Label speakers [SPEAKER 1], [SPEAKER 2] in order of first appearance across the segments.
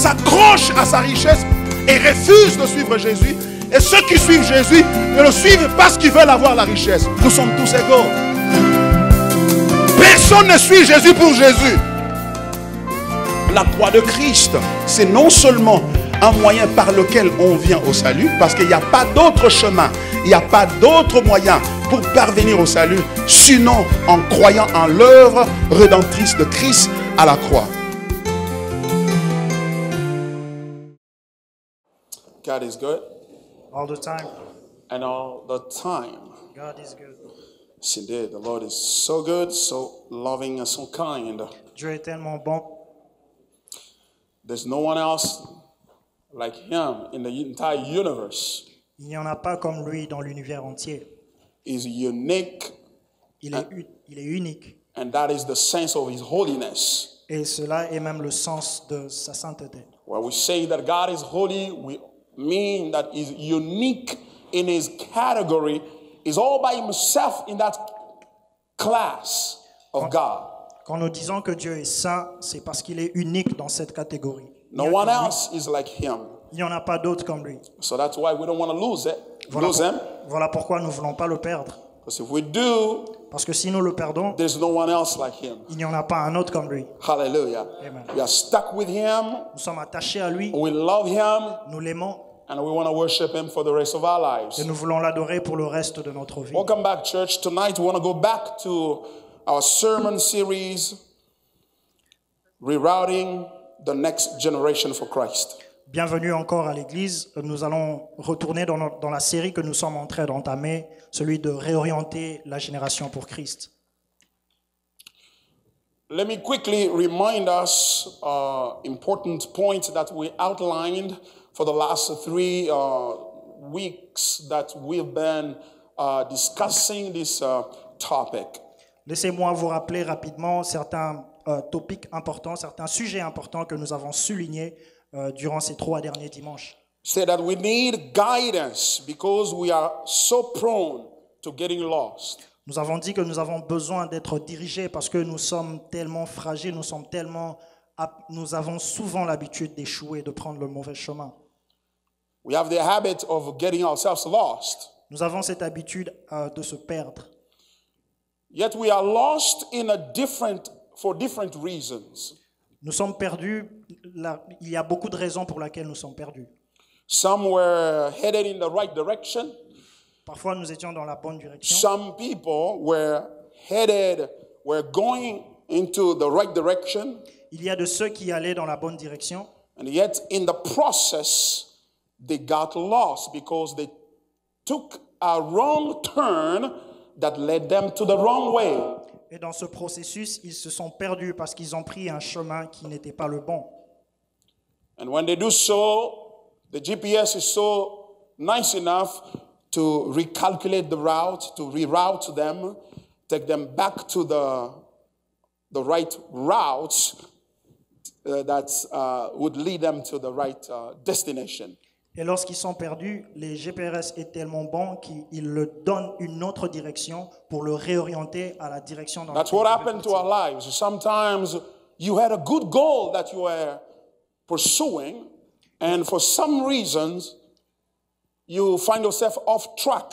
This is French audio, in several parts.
[SPEAKER 1] s'accrochent à sa richesse et refusent de suivre Jésus. Et ceux qui suivent Jésus ne le suivent parce qu'ils veulent avoir la richesse. Nous sommes tous égaux. Personne ne suit Jésus pour Jésus. La croix de Christ, c'est non seulement un moyen par lequel on vient au salut, parce qu'il n'y a pas d'autre chemin, il n'y a pas d'autre moyen pour parvenir au salut, sinon en croyant en l'œuvre rédemptrice de Christ à la croix. God is good.
[SPEAKER 2] All the time.
[SPEAKER 1] And all the time.
[SPEAKER 2] God is good.
[SPEAKER 1] Yes, indeed. The Lord is so good, so loving, and so kind.
[SPEAKER 2] Dieu est tellement bon.
[SPEAKER 1] There's no one else like him in the entire universe.
[SPEAKER 2] Il n'y en a pas comme lui dans l'univers entier.
[SPEAKER 1] He's unique.
[SPEAKER 2] Il est unique.
[SPEAKER 1] And that is the sense of his holiness.
[SPEAKER 2] Et cela est même le sens de sa sainteté.
[SPEAKER 1] When we say that God is holy, we mean that he's unique in his category. He's all by himself in that class of God.
[SPEAKER 2] Quand nous disons que Dieu est saint, c'est parce qu'il est unique dans cette catégorie.
[SPEAKER 1] No one else is like him.
[SPEAKER 2] Il n'y en a pas d'autre comme lui.
[SPEAKER 1] So that's why we don't want to lose him.
[SPEAKER 2] Voilà pourquoi nous ne voulons pas le perdre.
[SPEAKER 1] Because if we do,
[SPEAKER 2] parce que si nous le perdons,
[SPEAKER 1] there's no one else like him.
[SPEAKER 2] Il n'y en a pas un autre comme lui.
[SPEAKER 1] Hallelujah.
[SPEAKER 2] Amen.
[SPEAKER 1] We are stuck with him.
[SPEAKER 2] Nous sommes attachés à lui.
[SPEAKER 1] We love him.
[SPEAKER 2] Nous l'aimons.
[SPEAKER 1] And we want to worship him for the rest of our lives.
[SPEAKER 2] Et nous voulons l'adorer pour le reste de notre vie.
[SPEAKER 1] Welcome back, church. Tonight we want to go back to our sermon series, Rerouting the Next Generation for Christ.
[SPEAKER 2] Bienvenue encore à l'église. Nous allons retourner dans la série que nous sommes en train d'entamer, celui de réorienter la génération pour Christ.
[SPEAKER 1] Let me quickly remind us important points that we outlined for the last 3 weeks that we've been discussing this topic.
[SPEAKER 2] Laissez-moi vous rappeler rapidement certains topics importants, certains sujets importants que nous avons soulignés durant ces 3 derniers dimanches.
[SPEAKER 1] Say that we need guidance because we are so prone to getting lost.
[SPEAKER 2] Nous avons dit que nous avons besoin d'être dirigés parce que nous sommes tellement fragiles, nous avons souvent l'habitude d'échouer, de prendre le mauvais chemin.
[SPEAKER 1] We have the habit of getting ourselves lost.
[SPEAKER 2] Nous avons cette habitude de se perdre.
[SPEAKER 1] Yet we are lost for different reasons.
[SPEAKER 2] Nous sommes perdus, il y a beaucoup de raisons pour lesquelles nous sommes perdus.
[SPEAKER 1] Some were headed in the right direction.
[SPEAKER 2] Parfois nous étions dans la bonne direction.
[SPEAKER 1] Some people were going into the right direction.
[SPEAKER 2] Il y a de ceux qui allaient dans la bonne direction.
[SPEAKER 1] And yet in the process, they got lost because they took a wrong turn that led them to the wrong way.
[SPEAKER 2] Et dans ce processus, ils se sont perdus parce qu'ils ont pris un chemin qui n'était pas le bon.
[SPEAKER 1] And when they do so, the GPS is so nice enough to recalculate the route, to reroute them, take them back to the right routes that would lead them to the right destination.
[SPEAKER 2] Et lorsqu'ils sont perdus, les GPS est tellement bon qu'ils le donnent une autre direction pour le réorienter à la direction dans laquelle
[SPEAKER 1] That's what happened to our lives. Sometimes you had a good goal that you were pursuing, and for some reasons, you find yourself off track,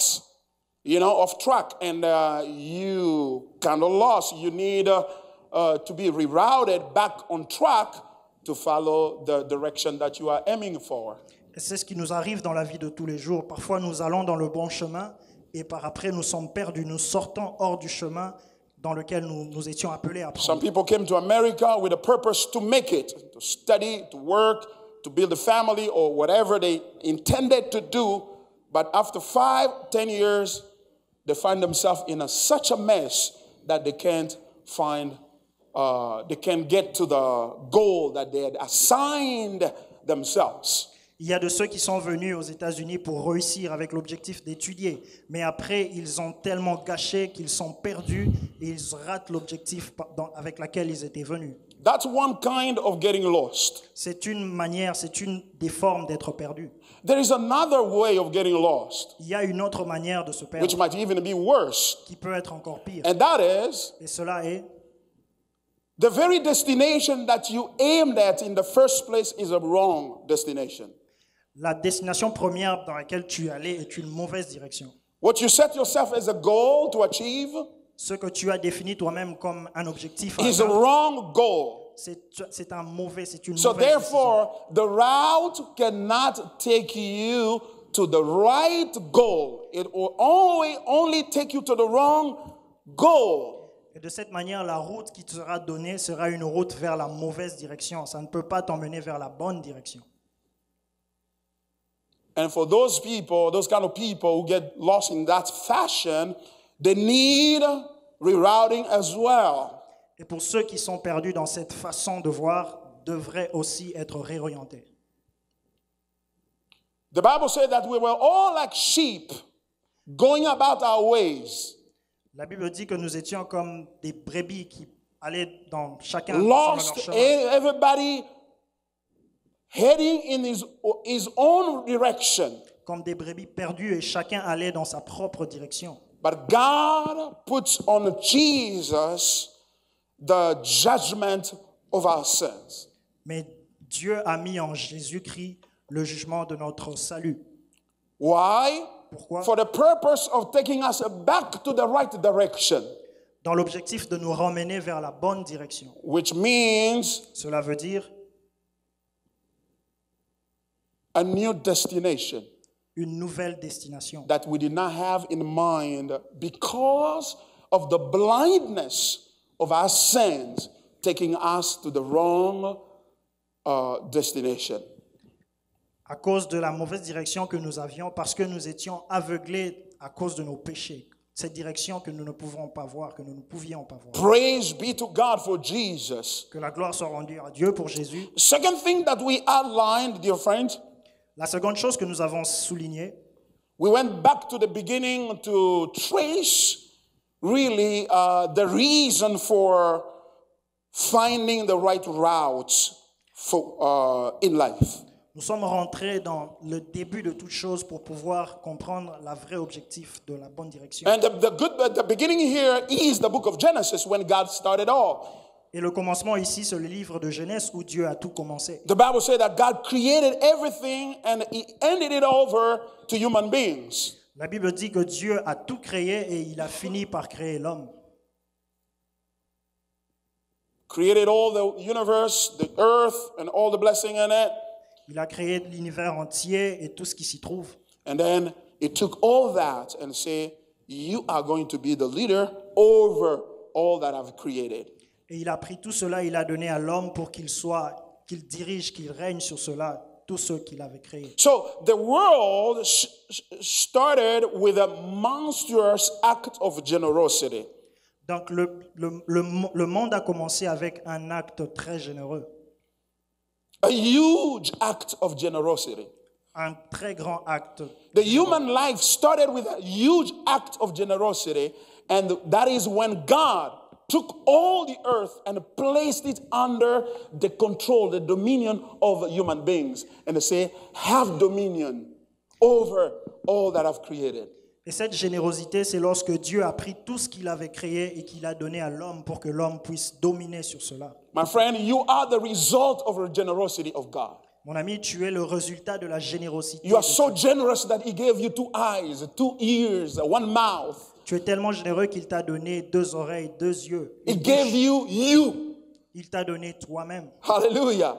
[SPEAKER 1] and you kind of lost. You need to be rerouted back on track to follow the direction that you are aiming for.
[SPEAKER 2] Et c'est ce qui nous arrive dans la vie de tous les jours. Parfois, nous allons dans le bon chemin et par après, nous sommes perdus. Nous sortons hors du chemin dans lequel nous étions appelés à prendre.
[SPEAKER 1] Some people came to America with a purpose to make it, to study, to work, to build a family, or whatever they intended to do. But after 5-10 years, they find themselves in such a mess that they can't get to the goal that they had assigned themselves.
[SPEAKER 2] Il y a de ceux qui sont venus aux États-Unis pour réussir avec l'objectif d'étudier. Mais après, ils ont tellement gâché qu'ils sont perdus et ils ratent l'objectif avec lequel ils étaient venus.
[SPEAKER 1] That's one kind of getting lost.
[SPEAKER 2] C'est une manière, c'est une des formes d'être perdu.
[SPEAKER 1] There is another way of getting lost,
[SPEAKER 2] Il y a une autre manière de se perdre
[SPEAKER 1] which might even be worse.
[SPEAKER 2] qui peut être encore pire.
[SPEAKER 1] And that is
[SPEAKER 2] Et cela est
[SPEAKER 1] the very destination that you aimed at in the first place is a wrong destination.
[SPEAKER 2] La destination première dans laquelle tu allais est une mauvaise direction.
[SPEAKER 1] What you set yourself as a goal to achieve
[SPEAKER 2] Ce que tu as défini toi-même comme un objectif à
[SPEAKER 1] is a
[SPEAKER 2] atteindre,
[SPEAKER 1] wrong goal.
[SPEAKER 2] c'est une
[SPEAKER 1] So
[SPEAKER 2] mauvaise décision.
[SPEAKER 1] therefore, the route cannot take you to the right goal. It will only take you to the wrong goal.
[SPEAKER 2] Et de cette manière, la route qui te sera donnée sera une route vers la mauvaise direction. Ça ne peut pas t'emmener vers la bonne direction.
[SPEAKER 1] And for those people, those kind of people who get lost in that fashion, they need rerouting as well.
[SPEAKER 2] Et pour ceux qui sont perdus dans cette façon de voir, devraient aussi être réorientés.
[SPEAKER 1] The Bible said that we were all like sheep going about our ways,
[SPEAKER 2] La Bible dit que nous étions comme des brebis qui allaient dans chacun selon leur
[SPEAKER 1] lost,
[SPEAKER 2] chemin.
[SPEAKER 1] everybody heading in his own direction.
[SPEAKER 2] Comme des brebis perdus et chacun allait dans sa propre direction.
[SPEAKER 1] But God puts on Jesus the judgment of our sins.
[SPEAKER 2] Mais Dieu a mis en Jésus-Christ le jugement de notre salut.
[SPEAKER 1] Why?
[SPEAKER 2] Pourquoi?
[SPEAKER 1] For the purpose of taking us back to the right direction,
[SPEAKER 2] Dans l'objectif de nous ramener vers la bonne direction.
[SPEAKER 1] which means
[SPEAKER 2] Cela veut dire
[SPEAKER 1] a new destination
[SPEAKER 2] une nouvelle destination
[SPEAKER 1] that we did not have in mind because of the blindness of our sins taking us to the wrong destination.
[SPEAKER 2] à cause de la mauvaise direction que nous avions, parce que nous étions aveuglés à cause de nos péchés. Cette direction que nous ne pouvons pas voir, que nous ne pouvions pas voir.
[SPEAKER 1] Praise be to God for Jesus.
[SPEAKER 2] Que la gloire soit rendue à Dieu pour Jésus.
[SPEAKER 1] Second thing that we outlined, dear friends,
[SPEAKER 2] La seconde chose que nous avons soulignée,
[SPEAKER 1] we went back to the beginning to trace really the reason for finding the right routes in life.
[SPEAKER 2] nous sommes rentrés dans le début de toute chose pour pouvoir comprendre le vrai objectif de la bonne direction.
[SPEAKER 1] And the beginning here is the book of Genesis when God started all.
[SPEAKER 2] Et le commencement ici, c'est le livre de Genèse où Dieu a tout commencé.
[SPEAKER 1] The Bible said that God created everything and He handed it over to human beings.
[SPEAKER 2] La Bible dit que Dieu a tout créé et il a fini par créer l'homme.
[SPEAKER 1] Created all the universe, the earth, and all the blessing in it.
[SPEAKER 2] Il a créé l'univers entier et tout ce qui s'y trouve.
[SPEAKER 1] And then He took all that and said, you are going to be the leader over all that I've created.
[SPEAKER 2] Et il a pris tout cela, il a donné à l'homme pour qu'il dirige, qu'il règne sur cela, tout ce qu'il avait créé.
[SPEAKER 1] So the world started with a monstrous act of generosity.
[SPEAKER 2] Donc le monde a commencé avec un acte très généreux.
[SPEAKER 1] A huge act of generosity.
[SPEAKER 2] Un très grand acte.
[SPEAKER 1] The human life started with a huge act of generosity, and that is when God took all the earth and placed it under the control, the dominion of human beings. And they say, have dominion over all that I've created.
[SPEAKER 2] Et cette générosité, c'est lorsque Dieu a pris tout ce qu'il avait créé et qu'il a donné à l'homme pour que l'homme puisse dominer sur cela.
[SPEAKER 1] My friend, you are the result of the generosity of God.
[SPEAKER 2] Mon ami, tu es le résultat de la générosité.
[SPEAKER 1] You are
[SPEAKER 2] de
[SPEAKER 1] so
[SPEAKER 2] Dieu.
[SPEAKER 1] generous that He gave you 2 eyes, 2 ears, 1 mouth.
[SPEAKER 2] Tu es tellement généreux qu'il t'a donné 2 oreilles, 2 yeux.
[SPEAKER 1] He
[SPEAKER 2] une
[SPEAKER 1] gave
[SPEAKER 2] bouche.
[SPEAKER 1] you.
[SPEAKER 2] Il t'a donné toi-même.
[SPEAKER 1] Hallelujah.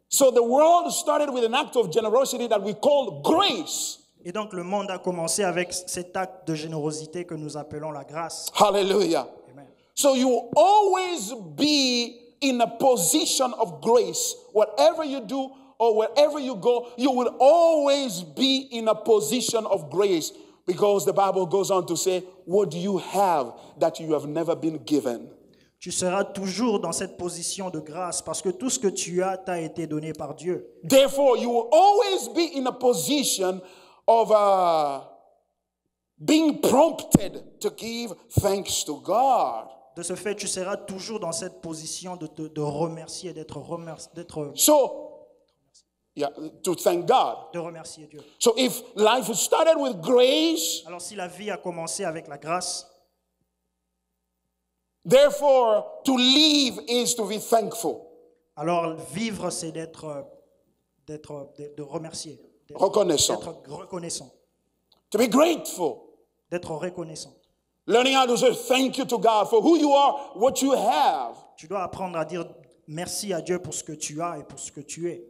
[SPEAKER 1] So the world started with an act of generosity that we call grace.
[SPEAKER 2] Et donc le monde a commencé avec cet acte de générosité que nous appelons la grâce.
[SPEAKER 1] Hallelujah.
[SPEAKER 2] Amen.
[SPEAKER 1] So you will always be in a position of grace. Whatever you do or wherever you go, you will always be in a position of grace, because the Bible goes on to say, what do you have that you have never been given?
[SPEAKER 2] Tu seras toujours dans cette position de grâce parce que tout ce que tu as t'a été donné par Dieu.
[SPEAKER 1] Therefore, you will always be in a position of being prompted to give thanks to God.
[SPEAKER 2] De ce fait, tu seras toujours dans cette position de remercier,
[SPEAKER 1] So, yeah, to thank God.
[SPEAKER 2] de remercier Dieu.
[SPEAKER 1] So if life started with grace,
[SPEAKER 2] Alors si la vie a commencé avec la grâce,
[SPEAKER 1] Therefore, to live is to be thankful.
[SPEAKER 2] Alors vivre, c'est de remercier,
[SPEAKER 1] Reconnaissant.
[SPEAKER 2] d'être reconnaissant,
[SPEAKER 1] To be grateful.
[SPEAKER 2] d'être reconnaissant.
[SPEAKER 1] Learning how to say thank you to God for who you are, what you have.
[SPEAKER 2] Tu dois apprendre à dire merci à Dieu pour ce que tu as et pour ce que tu es.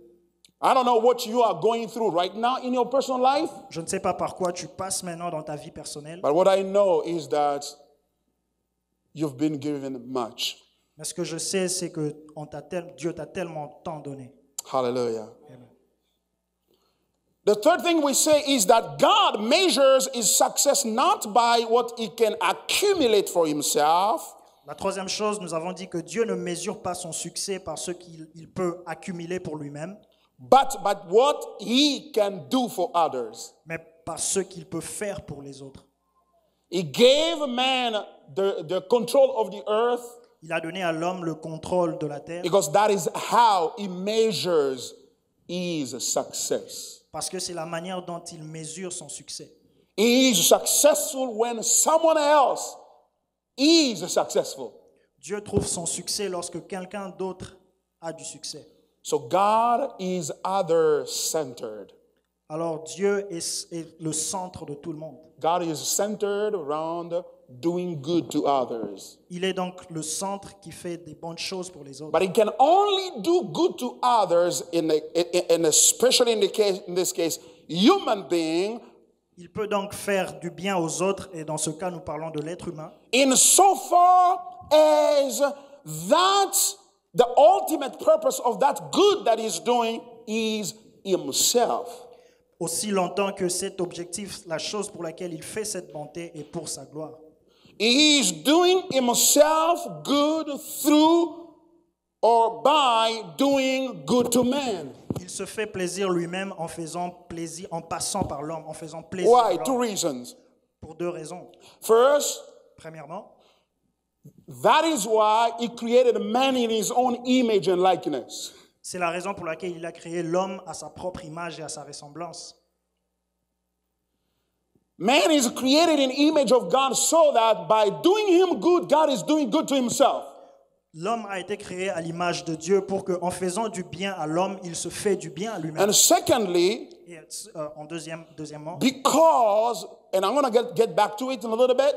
[SPEAKER 1] I don't know what you are going through right now in your personal life,
[SPEAKER 2] Je ne sais pas par quoi tu passes maintenant dans ta vie personnelle,
[SPEAKER 1] but what I know is that you've been given much.
[SPEAKER 2] mais ce que je sais, c'est que Dieu t'a tellement tant donné.
[SPEAKER 1] Hallelujah.
[SPEAKER 2] Amen.
[SPEAKER 1] The third thing we say is that God measures his success not by what he can accumulate for himself,
[SPEAKER 2] La troisième chose, nous avons dit que Dieu ne mesure pas son succès par ce qu'il peut accumuler pour lui-même,
[SPEAKER 1] but what he can do for others.
[SPEAKER 2] mais par ce qu'il peut faire pour les autres.
[SPEAKER 1] He gave man the control of the earth
[SPEAKER 2] Il a donné à l'homme le contrôle de la terre
[SPEAKER 1] because that is how he measures his success.
[SPEAKER 2] parce que c'est la manière dont il mesure son succès.
[SPEAKER 1] He is successful when someone else is successful.
[SPEAKER 2] Dieu trouve son succès lorsque quelqu'un d'autre a du succès.
[SPEAKER 1] So God is other-centered.
[SPEAKER 2] Alors Dieu est le centre de tout le monde.
[SPEAKER 1] God is centered around doing good to others.
[SPEAKER 2] Il est donc le centre qui fait des bonnes choses pour les autres.
[SPEAKER 1] But he can only do good to others, especially in this case, human being,
[SPEAKER 2] Il peut donc faire du bien aux autres, et dans ce cas, nous parlons de l'être humain,
[SPEAKER 1] in so far as that the ultimate purpose of that good that he's doing is himself.
[SPEAKER 2] aussi longtemps que cet objectif, la chose pour laquelle il fait cette bonté, est pour sa gloire.
[SPEAKER 1] He is doing himself good through or by doing good to man.
[SPEAKER 2] Il se fait plaisir lui-même en faisant plaisir, en passant par l'homme, en faisant plaisir
[SPEAKER 1] Why?
[SPEAKER 2] à
[SPEAKER 1] Two
[SPEAKER 2] l'homme,
[SPEAKER 1] reasons.
[SPEAKER 2] pour deux raisons.
[SPEAKER 1] First,
[SPEAKER 2] Premièrement,
[SPEAKER 1] that is why he created man in his own image and likeness.
[SPEAKER 2] c'est la raison pour laquelle il a créé l'homme à sa propre image et à sa ressemblance.
[SPEAKER 1] Man is created in image of God so that by doing him good, God is doing good to himself.
[SPEAKER 2] L'homme a été créé à l'image de Dieu pour qu'en faisant du bien à l'homme, il se fait du bien à lui-même.
[SPEAKER 1] And secondly,
[SPEAKER 2] Et deuxièmement,
[SPEAKER 1] because, and I'm going to get back to it in a little bit,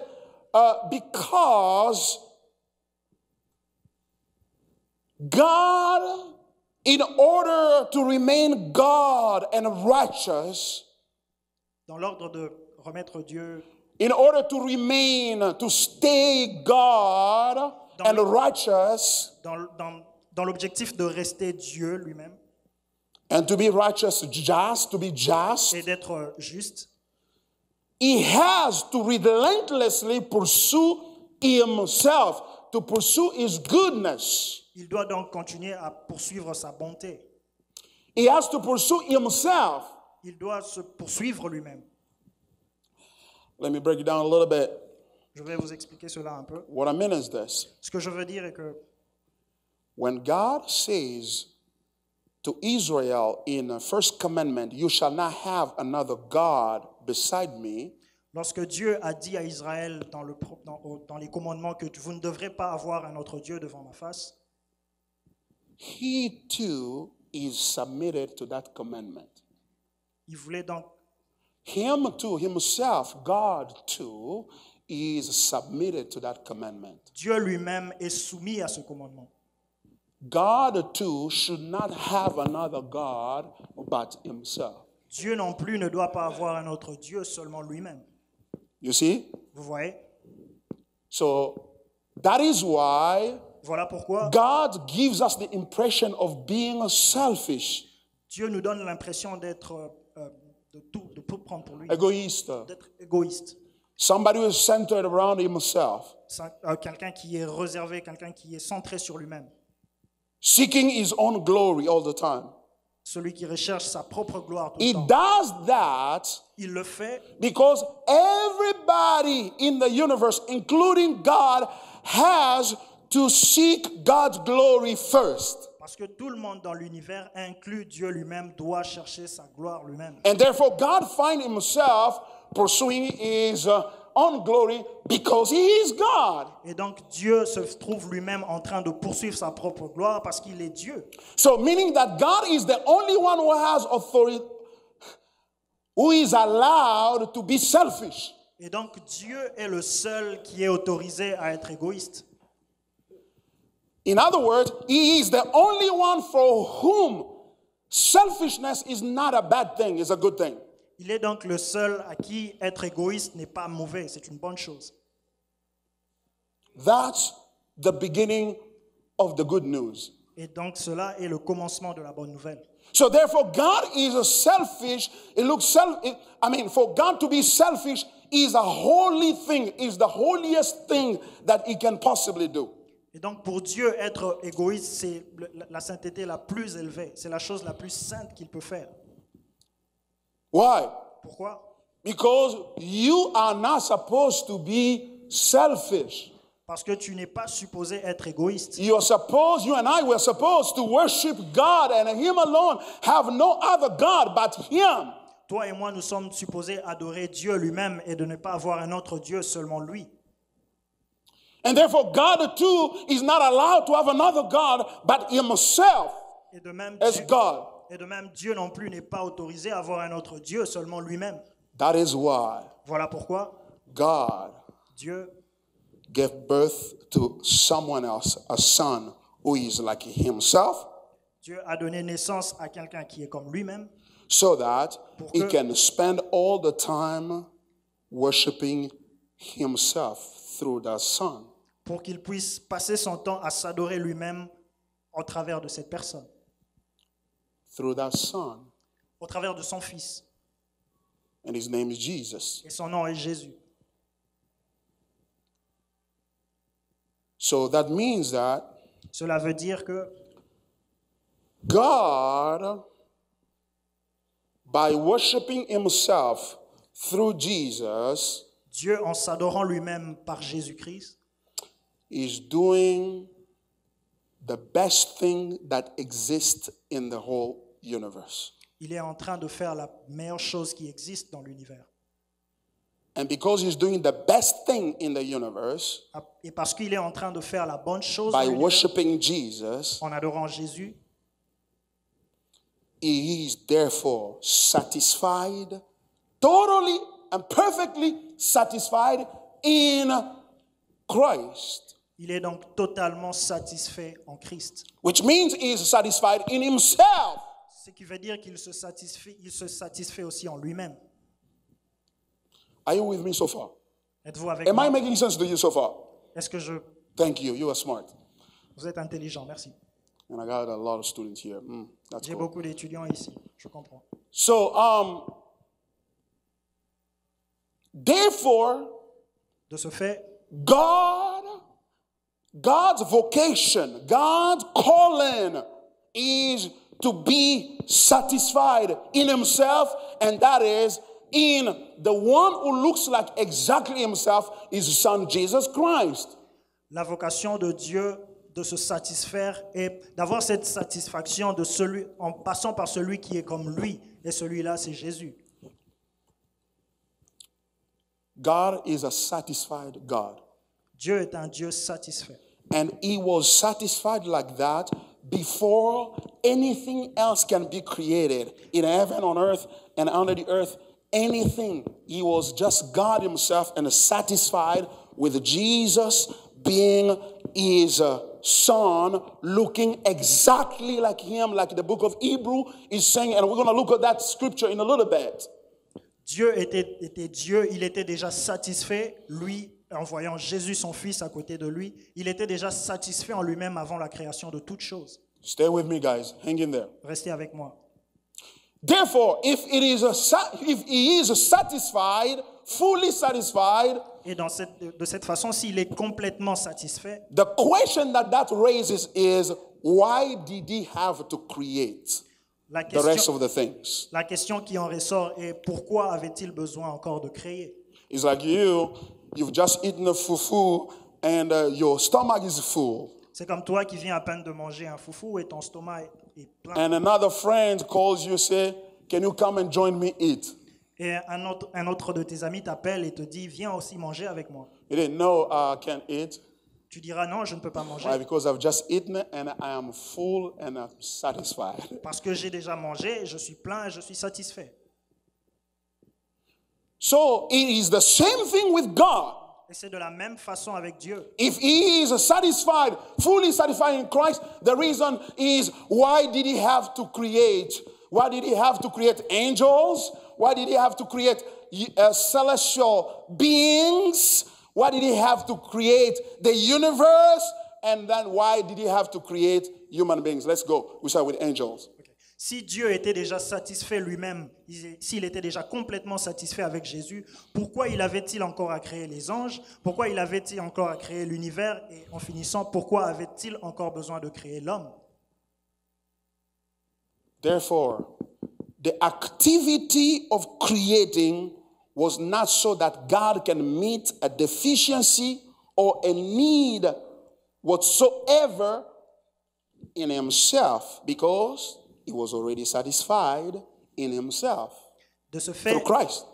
[SPEAKER 1] because God, in order to remain God and righteous,
[SPEAKER 2] dans l'ordre de remettre Dieu,
[SPEAKER 1] in order to remain, to stay God and righteous,
[SPEAKER 2] dans l'objectif de rester Dieu lui-même
[SPEAKER 1] and to be righteous, just, to be just,
[SPEAKER 2] et d'être juste,
[SPEAKER 1] he has to relentlessly pursue himself, to pursue his goodness.
[SPEAKER 2] il doit donc continuer à poursuivre sa bonté.
[SPEAKER 1] He has to pursue himself.
[SPEAKER 2] Il doit se poursuivre lui-même.
[SPEAKER 1] Let me break it down a little bit.
[SPEAKER 2] Je vais vous expliquer cela un peu.
[SPEAKER 1] What I mean is this.
[SPEAKER 2] Ce que je veux dire est que
[SPEAKER 1] When God says to Israel in the first commandment, you shall not have another God beside me,
[SPEAKER 2] lorsque Dieu a dit à Israël dans les commandements que vous ne devrez pas avoir un autre Dieu devant ma face,
[SPEAKER 1] he too is submitted to that commandment.
[SPEAKER 2] il voulait donc,
[SPEAKER 1] Him too, himself, God too, is submitted to that commandment.
[SPEAKER 2] Dieu lui-même est soumis à ce commandement.
[SPEAKER 1] God too should not have another God but himself.
[SPEAKER 2] Dieu non plus ne doit pas avoir un autre Dieu, seulement lui-même.
[SPEAKER 1] You see?
[SPEAKER 2] Vous voyez?
[SPEAKER 1] So that is why
[SPEAKER 2] Voilà pourquoi
[SPEAKER 1] God gives us the impression of being selfish,
[SPEAKER 2] Dieu nous donne l'impression d'être de tout prendre pour lui,
[SPEAKER 1] egoist,
[SPEAKER 2] d'être égoïste.
[SPEAKER 1] somebody who is centered around himself,
[SPEAKER 2] Quelqu'un qui est réservé, quelqu'un qui est centré sur lui-même.
[SPEAKER 1] seeking his own glory all the time.
[SPEAKER 2] Celui qui recherche sa propre gloire tout
[SPEAKER 1] He
[SPEAKER 2] le temps.
[SPEAKER 1] does that
[SPEAKER 2] Il le fait
[SPEAKER 1] because everybody in the universe, including God, has to seek God's glory first.
[SPEAKER 2] parce que tout le monde dans l'univers, inclus Dieu lui-même, doit chercher sa gloire lui-même.
[SPEAKER 1] And therefore, God finds himself pursuing his own glory because he is God.
[SPEAKER 2] Et donc Dieu se trouve lui-même en train de poursuivre sa propre gloire parce qu'il est Dieu.
[SPEAKER 1] So meaning that God is the only one who has authority, who is allowed to be selfish.
[SPEAKER 2] Et donc Dieu est le seul qui est autorisé à être égoïste.
[SPEAKER 1] In other words, he is the only one for whom selfishness is not a bad thing, it's a good thing.
[SPEAKER 2] Il est donc le seul à qui être égoïste n'est pas mauvais, c'est une bonne chose.
[SPEAKER 1] That's the beginning of the good news.
[SPEAKER 2] Et donc cela est le commencement de la bonne nouvelle.
[SPEAKER 1] So therefore, God is a selfish. For God to be selfish is a holy thing, is the holiest thing that he can possibly do.
[SPEAKER 2] Et donc pour Dieu, être égoïste, c'est la sainteté la plus élevée. C'est la chose la plus sainte qu'il peut faire.
[SPEAKER 1] Why?
[SPEAKER 2] Pourquoi?
[SPEAKER 1] Because you are not supposed to be selfish.
[SPEAKER 2] Parce que tu n'es pas supposé être égoïste.
[SPEAKER 1] You and I were supposed to worship God and him alone, have no other God but him.
[SPEAKER 2] Toi et moi, nous sommes supposés adorer Dieu lui-même et de ne pas avoir un autre Dieu, seulement lui.
[SPEAKER 1] And therefore, God too is not allowed to have another God but himself
[SPEAKER 2] Et de même,
[SPEAKER 1] as God.
[SPEAKER 2] Et de même, Dieu non plus n'est pas autorisé à avoir un autre Dieu, seulement lui-même.
[SPEAKER 1] That is why
[SPEAKER 2] Voilà pourquoi
[SPEAKER 1] God
[SPEAKER 2] Dieu
[SPEAKER 1] gave birth to someone else, a son who is like himself,
[SPEAKER 2] Dieu a donné naissance à quelqu'un qui est comme lui-même,
[SPEAKER 1] so that he
[SPEAKER 2] que-
[SPEAKER 1] can spend all the time worshiping himself through that son.
[SPEAKER 2] pour qu'il puisse passer son temps à s'adorer lui-même au travers de cette personne,
[SPEAKER 1] Through that son.
[SPEAKER 2] au travers de son Fils.
[SPEAKER 1] And his name is Jesus.
[SPEAKER 2] Et son nom est Jésus.
[SPEAKER 1] So that means that
[SPEAKER 2] Cela veut dire que
[SPEAKER 1] God, by worshiping himself through Jesus,
[SPEAKER 2] Dieu, en s'adorant lui-même par Jésus-Christ,
[SPEAKER 1] is doing the best thing that exists in the whole universe.
[SPEAKER 2] il est en train de faire la meilleure chose qui existe dans l'univers.
[SPEAKER 1] And because he's doing the best thing in the universe,
[SPEAKER 2] Et parce qu'il est en train de faire la bonne chose
[SPEAKER 1] by
[SPEAKER 2] dans l'univers,
[SPEAKER 1] worshiping Jesus,
[SPEAKER 2] en adorant Jésus,
[SPEAKER 1] he is therefore satisfied, totally and perfectly satisfied in Christ.
[SPEAKER 2] il est donc totalement satisfait en Christ.
[SPEAKER 1] Which means he is satisfied in himself.
[SPEAKER 2] Ce qui veut dire qu'il se satisfait aussi en lui-même.
[SPEAKER 1] Are you with me so far?
[SPEAKER 2] Êtes-vous avec
[SPEAKER 1] Am
[SPEAKER 2] moi?
[SPEAKER 1] I making sense to you so far?
[SPEAKER 2] Est-ce que
[SPEAKER 1] Thank you. You are smart.
[SPEAKER 2] vous êtes intelligent? Merci.
[SPEAKER 1] And I got a lot of students here. That's
[SPEAKER 2] J'ai
[SPEAKER 1] cool.
[SPEAKER 2] beaucoup d'étudiants ici. Je comprends.
[SPEAKER 1] So, therefore,
[SPEAKER 2] De ce fait,
[SPEAKER 1] God's vocation, God's calling is to be satisfied in himself, and that is in the one who looks like exactly himself, his son Jesus Christ.
[SPEAKER 2] la vocation de Dieu de se satisfaire et d'avoir cette satisfaction de celui, en passant par celui qui est comme lui. Et celui-là, c'est Jésus.
[SPEAKER 1] God is a satisfied God.
[SPEAKER 2] Dieu est un Dieu satisfait.
[SPEAKER 1] And he was satisfied like that before anything else can be created in heaven, on earth, and under the earth. Anything. He was just God himself and satisfied with Jesus being his son, looking exactly like him, like the book of Hebrew is saying. And we're going to look at that scripture in a little bit.
[SPEAKER 2] Dieu était Dieu, il était déjà satisfait, lui, en voyant Jésus, son Fils, à côté de lui. Il était déjà satisfait en lui-même avant la création de toutes choses.
[SPEAKER 1] Stay with me, guys. Hang in there.
[SPEAKER 2] Restez avec moi.
[SPEAKER 1] Therefore, if he is satisfied, fully satisfied,
[SPEAKER 2] Et de cette façon, s'il est complètement satisfait,
[SPEAKER 1] the question that raises is, why did he have to create
[SPEAKER 2] la
[SPEAKER 1] the rest
[SPEAKER 2] question,
[SPEAKER 1] of the things?
[SPEAKER 2] la question qui en ressort est pourquoi avait-il besoin encore de créer?
[SPEAKER 1] It's like you've just eaten a fufu and your stomach is full.
[SPEAKER 2] C'est comme toi qui viens à peine de manger un foufou et ton stomac est plein.
[SPEAKER 1] And another friend calls you, say, can you come and join me eat?
[SPEAKER 2] Et un autre de tes amis t'appelle et te dit, viens aussi manger avec moi.
[SPEAKER 1] You didn't know I can't eat.
[SPEAKER 2] Tu diras, non, je ne peux pas manger.
[SPEAKER 1] Why? Because I've just eaten and I am full and I'm satisfied.
[SPEAKER 2] Parce que j'ai déjà mangé, je suis plein et je suis satisfait.
[SPEAKER 1] So it is the same thing with God.
[SPEAKER 2] Et c'est de la même façon avec Dieu.
[SPEAKER 1] If he is satisfied, fully satisfied in Christ, the reason is why did he have to create? Why did he have to create angels? Why did he have to create celestial beings? Why did he have to create the universe? And then why did he have to create human beings? Let's go. We start with angels.
[SPEAKER 2] Okay. Si Dieu était déjà satisfait lui-même, s'il était déjà complètement satisfait avec Jésus, pourquoi il avait-il encore à créer les anges? Pourquoi il avait-il encore à créer l'univers? Et en finissant, pourquoi avait-il encore besoin de créer l'homme?
[SPEAKER 1] Therefore, the activity of creating was not so that God can meet a deficiency or a need whatsoever in himself, because he was already satisfied in himself
[SPEAKER 2] De ce
[SPEAKER 1] through
[SPEAKER 2] fait,
[SPEAKER 1] Christ.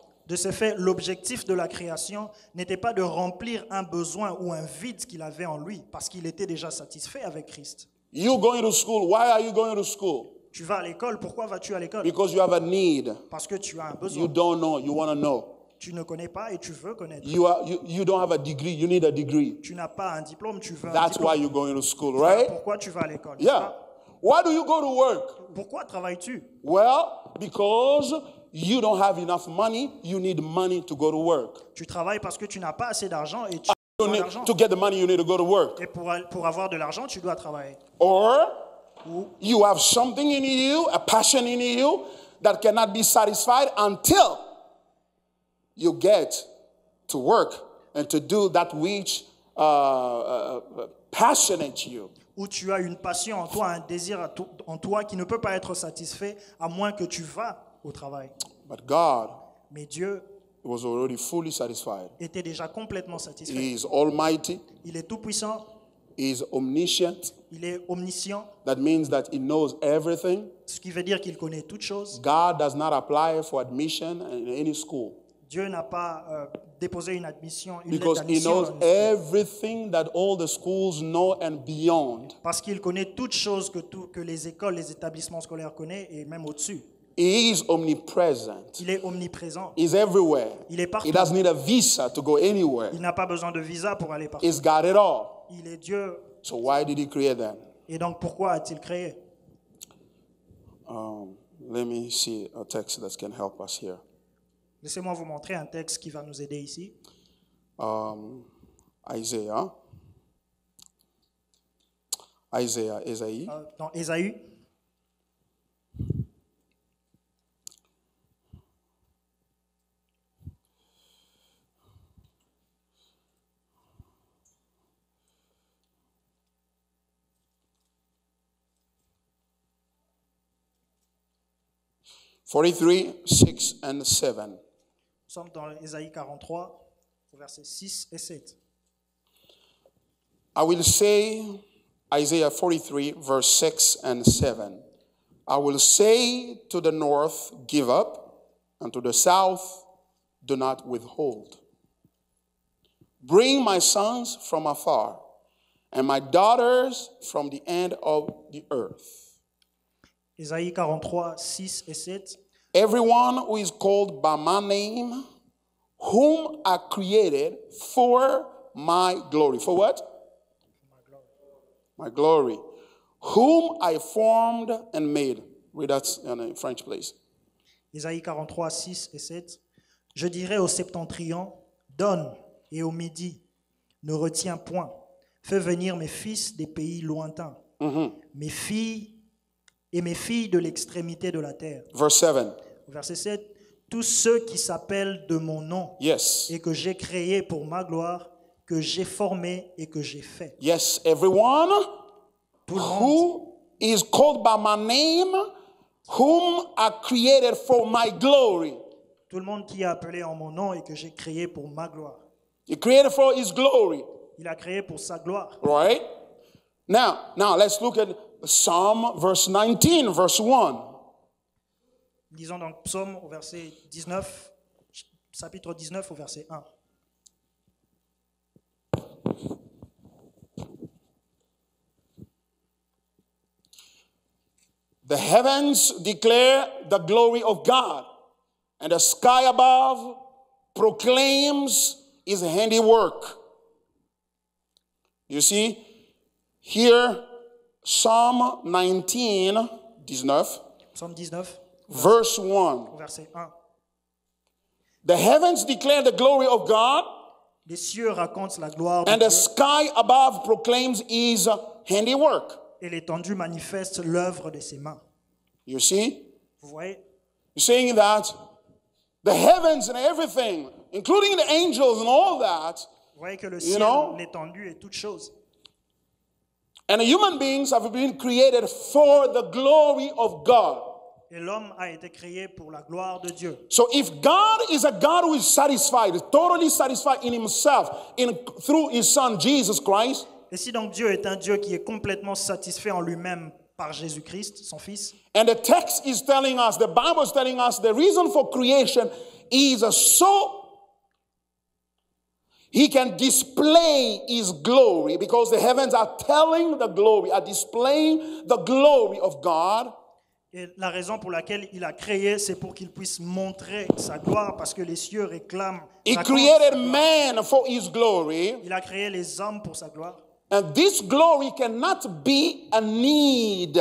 [SPEAKER 2] l'objectif de la création n'était pas de remplir un besoin ou un vide qu'il avait en lui, parce qu'il était déjà satisfait avec Christ.
[SPEAKER 1] You going to school, why are you going to school?
[SPEAKER 2] Tu vas à l'école, pourquoi vas-tu à l'école?
[SPEAKER 1] Because you have a need.
[SPEAKER 2] Parce que tu as un
[SPEAKER 1] You
[SPEAKER 2] besoin.
[SPEAKER 1] don't know, you want to know.
[SPEAKER 2] Tu ne connais pas et tu veux connaître.
[SPEAKER 1] You don't have a degree, you need a degree.
[SPEAKER 2] Tu n'as pas un diplôme, tu veux un
[SPEAKER 1] That's why
[SPEAKER 2] diplôme.
[SPEAKER 1] you're going to school, right?
[SPEAKER 2] Pourquoi tu vas à l'école?
[SPEAKER 1] Yeah. Why do you go to work?
[SPEAKER 2] Pourquoi travailles-tu?
[SPEAKER 1] Well, because you don't have enough money, you need money to go to work.
[SPEAKER 2] Tu travailles parce que tu n'as pas assez d'argent et tu as
[SPEAKER 1] You
[SPEAKER 2] besoin
[SPEAKER 1] need,
[SPEAKER 2] d'argent.
[SPEAKER 1] to get the money, you need to go to work.
[SPEAKER 2] Et pour avoir de l'argent, tu dois travailler.
[SPEAKER 1] Or you have something in you, a passion in you, that cannot be satisfied until you get to work and to do that which passionate you.
[SPEAKER 2] Où tu as une passion en toi, un désir en toi qui ne peut pas être satisfait à moins que tu vas au travail.
[SPEAKER 1] But God
[SPEAKER 2] Mais Dieu
[SPEAKER 1] was already fully satisfied.
[SPEAKER 2] était déjà complètement satisfait.
[SPEAKER 1] He is almighty.
[SPEAKER 2] Il est tout-puissant,
[SPEAKER 1] He is omniscient.
[SPEAKER 2] il est omniscient,
[SPEAKER 1] That means that he knows everything.
[SPEAKER 2] ce qui veut dire qu'il connaît toutes choses.
[SPEAKER 1] God does not apply for admission in any school
[SPEAKER 2] Dieu n'a pas déposé une admission, une lettre
[SPEAKER 1] because he
[SPEAKER 2] d'admission
[SPEAKER 1] knows
[SPEAKER 2] dans une école.
[SPEAKER 1] everything that all the schools know and beyond.
[SPEAKER 2] Parce qu'il connaît toutes choses que les écoles, les établissements scolaires connaissent et même au-dessus.
[SPEAKER 1] He is omnipresent.
[SPEAKER 2] Il est omniprésent.
[SPEAKER 1] He's everywhere.
[SPEAKER 2] Il est partout.
[SPEAKER 1] He doesn't need a visa to go anywhere.
[SPEAKER 2] Il n'a pas besoin de visa pour aller partout.
[SPEAKER 1] He's got it all.
[SPEAKER 2] Il est Dieu.
[SPEAKER 1] So why did he create that?
[SPEAKER 2] Et donc pourquoi a-t-il créé?
[SPEAKER 1] Let me see a text that can help us here.
[SPEAKER 2] Laissez-moi vous montrer un texte qui va nous aider ici.
[SPEAKER 1] Isaiah, Ésaïe.
[SPEAKER 2] Dans Ésaü,
[SPEAKER 1] Forty-three, 6 and 7.
[SPEAKER 2] nous sommes dans Ésaïe 43, au verset 6 et 7.
[SPEAKER 1] I will say, Isaiah 43, verse 6 and 7. I will say to the north, give up, and to the south, do not withhold. Bring my sons from afar, and my daughters from the end of the earth.
[SPEAKER 2] Ésaïe 43, 6 et 7.
[SPEAKER 1] Everyone who is called by my name, whom I created for my glory. For what? My glory. Whom I formed and made. Read that in French, please.
[SPEAKER 2] Ésaïe 43, 6 et 7. Je dirai au septentrion, donne, et au midi, ne retiens point. Fais venir mes fils des pays lointains, mes filles et mes filles de l'extrémité de la terre.
[SPEAKER 1] Verse 7.
[SPEAKER 2] Verset 7. Tous ceux qui s'appellent de mon nom
[SPEAKER 1] Yes.
[SPEAKER 2] et que j'ai créé pour ma gloire, que j'ai formé et que j'ai fait.
[SPEAKER 1] Yes, everyone
[SPEAKER 2] Tout le monde,
[SPEAKER 1] who is called by my name, whom I created for my glory.
[SPEAKER 2] tout le monde qui est appelé en mon nom et que j'ai créé pour ma gloire.
[SPEAKER 1] He created for his glory,
[SPEAKER 2] Il a créé pour sa gloire.
[SPEAKER 1] right? Now let's look at Psalm verse 19, verse 1.
[SPEAKER 2] Lisons dans le psaume au verset 19, chapitre 19 au verset 1.
[SPEAKER 1] The heavens declare the glory of God, and the sky above proclaims his handiwork. You see, here, Psalm 19,
[SPEAKER 2] Psaume 19
[SPEAKER 1] verse 1.
[SPEAKER 2] au verset 1.
[SPEAKER 1] The heavens declare the glory of God,
[SPEAKER 2] Les cieux racontent la gloire de
[SPEAKER 1] and the
[SPEAKER 2] Dieu
[SPEAKER 1] sky above proclaims his handiwork.
[SPEAKER 2] et l'étendue manifeste l'œuvre de ses mains.
[SPEAKER 1] You see?
[SPEAKER 2] Vous voyez?
[SPEAKER 1] Saying that the heavens and everything, including the angels and all that,
[SPEAKER 2] Vous voyez que le ciel,
[SPEAKER 1] know?
[SPEAKER 2] l'étendue et toutes choses.
[SPEAKER 1] and human beings have been created for the glory of God.
[SPEAKER 2] Et l'homme a été créé pour la gloire de Dieu.
[SPEAKER 1] So if God is a God who is satisfied, totally satisfied in himself, through his son Jesus Christ,
[SPEAKER 2] Et si donc Dieu est un Dieu qui est complètement satisfait en lui-même par Jésus-Christ, son Fils,
[SPEAKER 1] and the text is telling us, the Bible is telling us, the reason for creation is so he can display his glory, because the heavens are telling the glory, are displaying the glory of God.
[SPEAKER 2] et la raison pour laquelle il a créé, c'est pour qu'il puisse montrer sa gloire, parce que les cieux réclament.
[SPEAKER 1] He
[SPEAKER 2] racontent sa
[SPEAKER 1] created
[SPEAKER 2] gloire.
[SPEAKER 1] man for his glory,
[SPEAKER 2] Il a créé les hommes pour sa gloire.
[SPEAKER 1] and this glory cannot be a need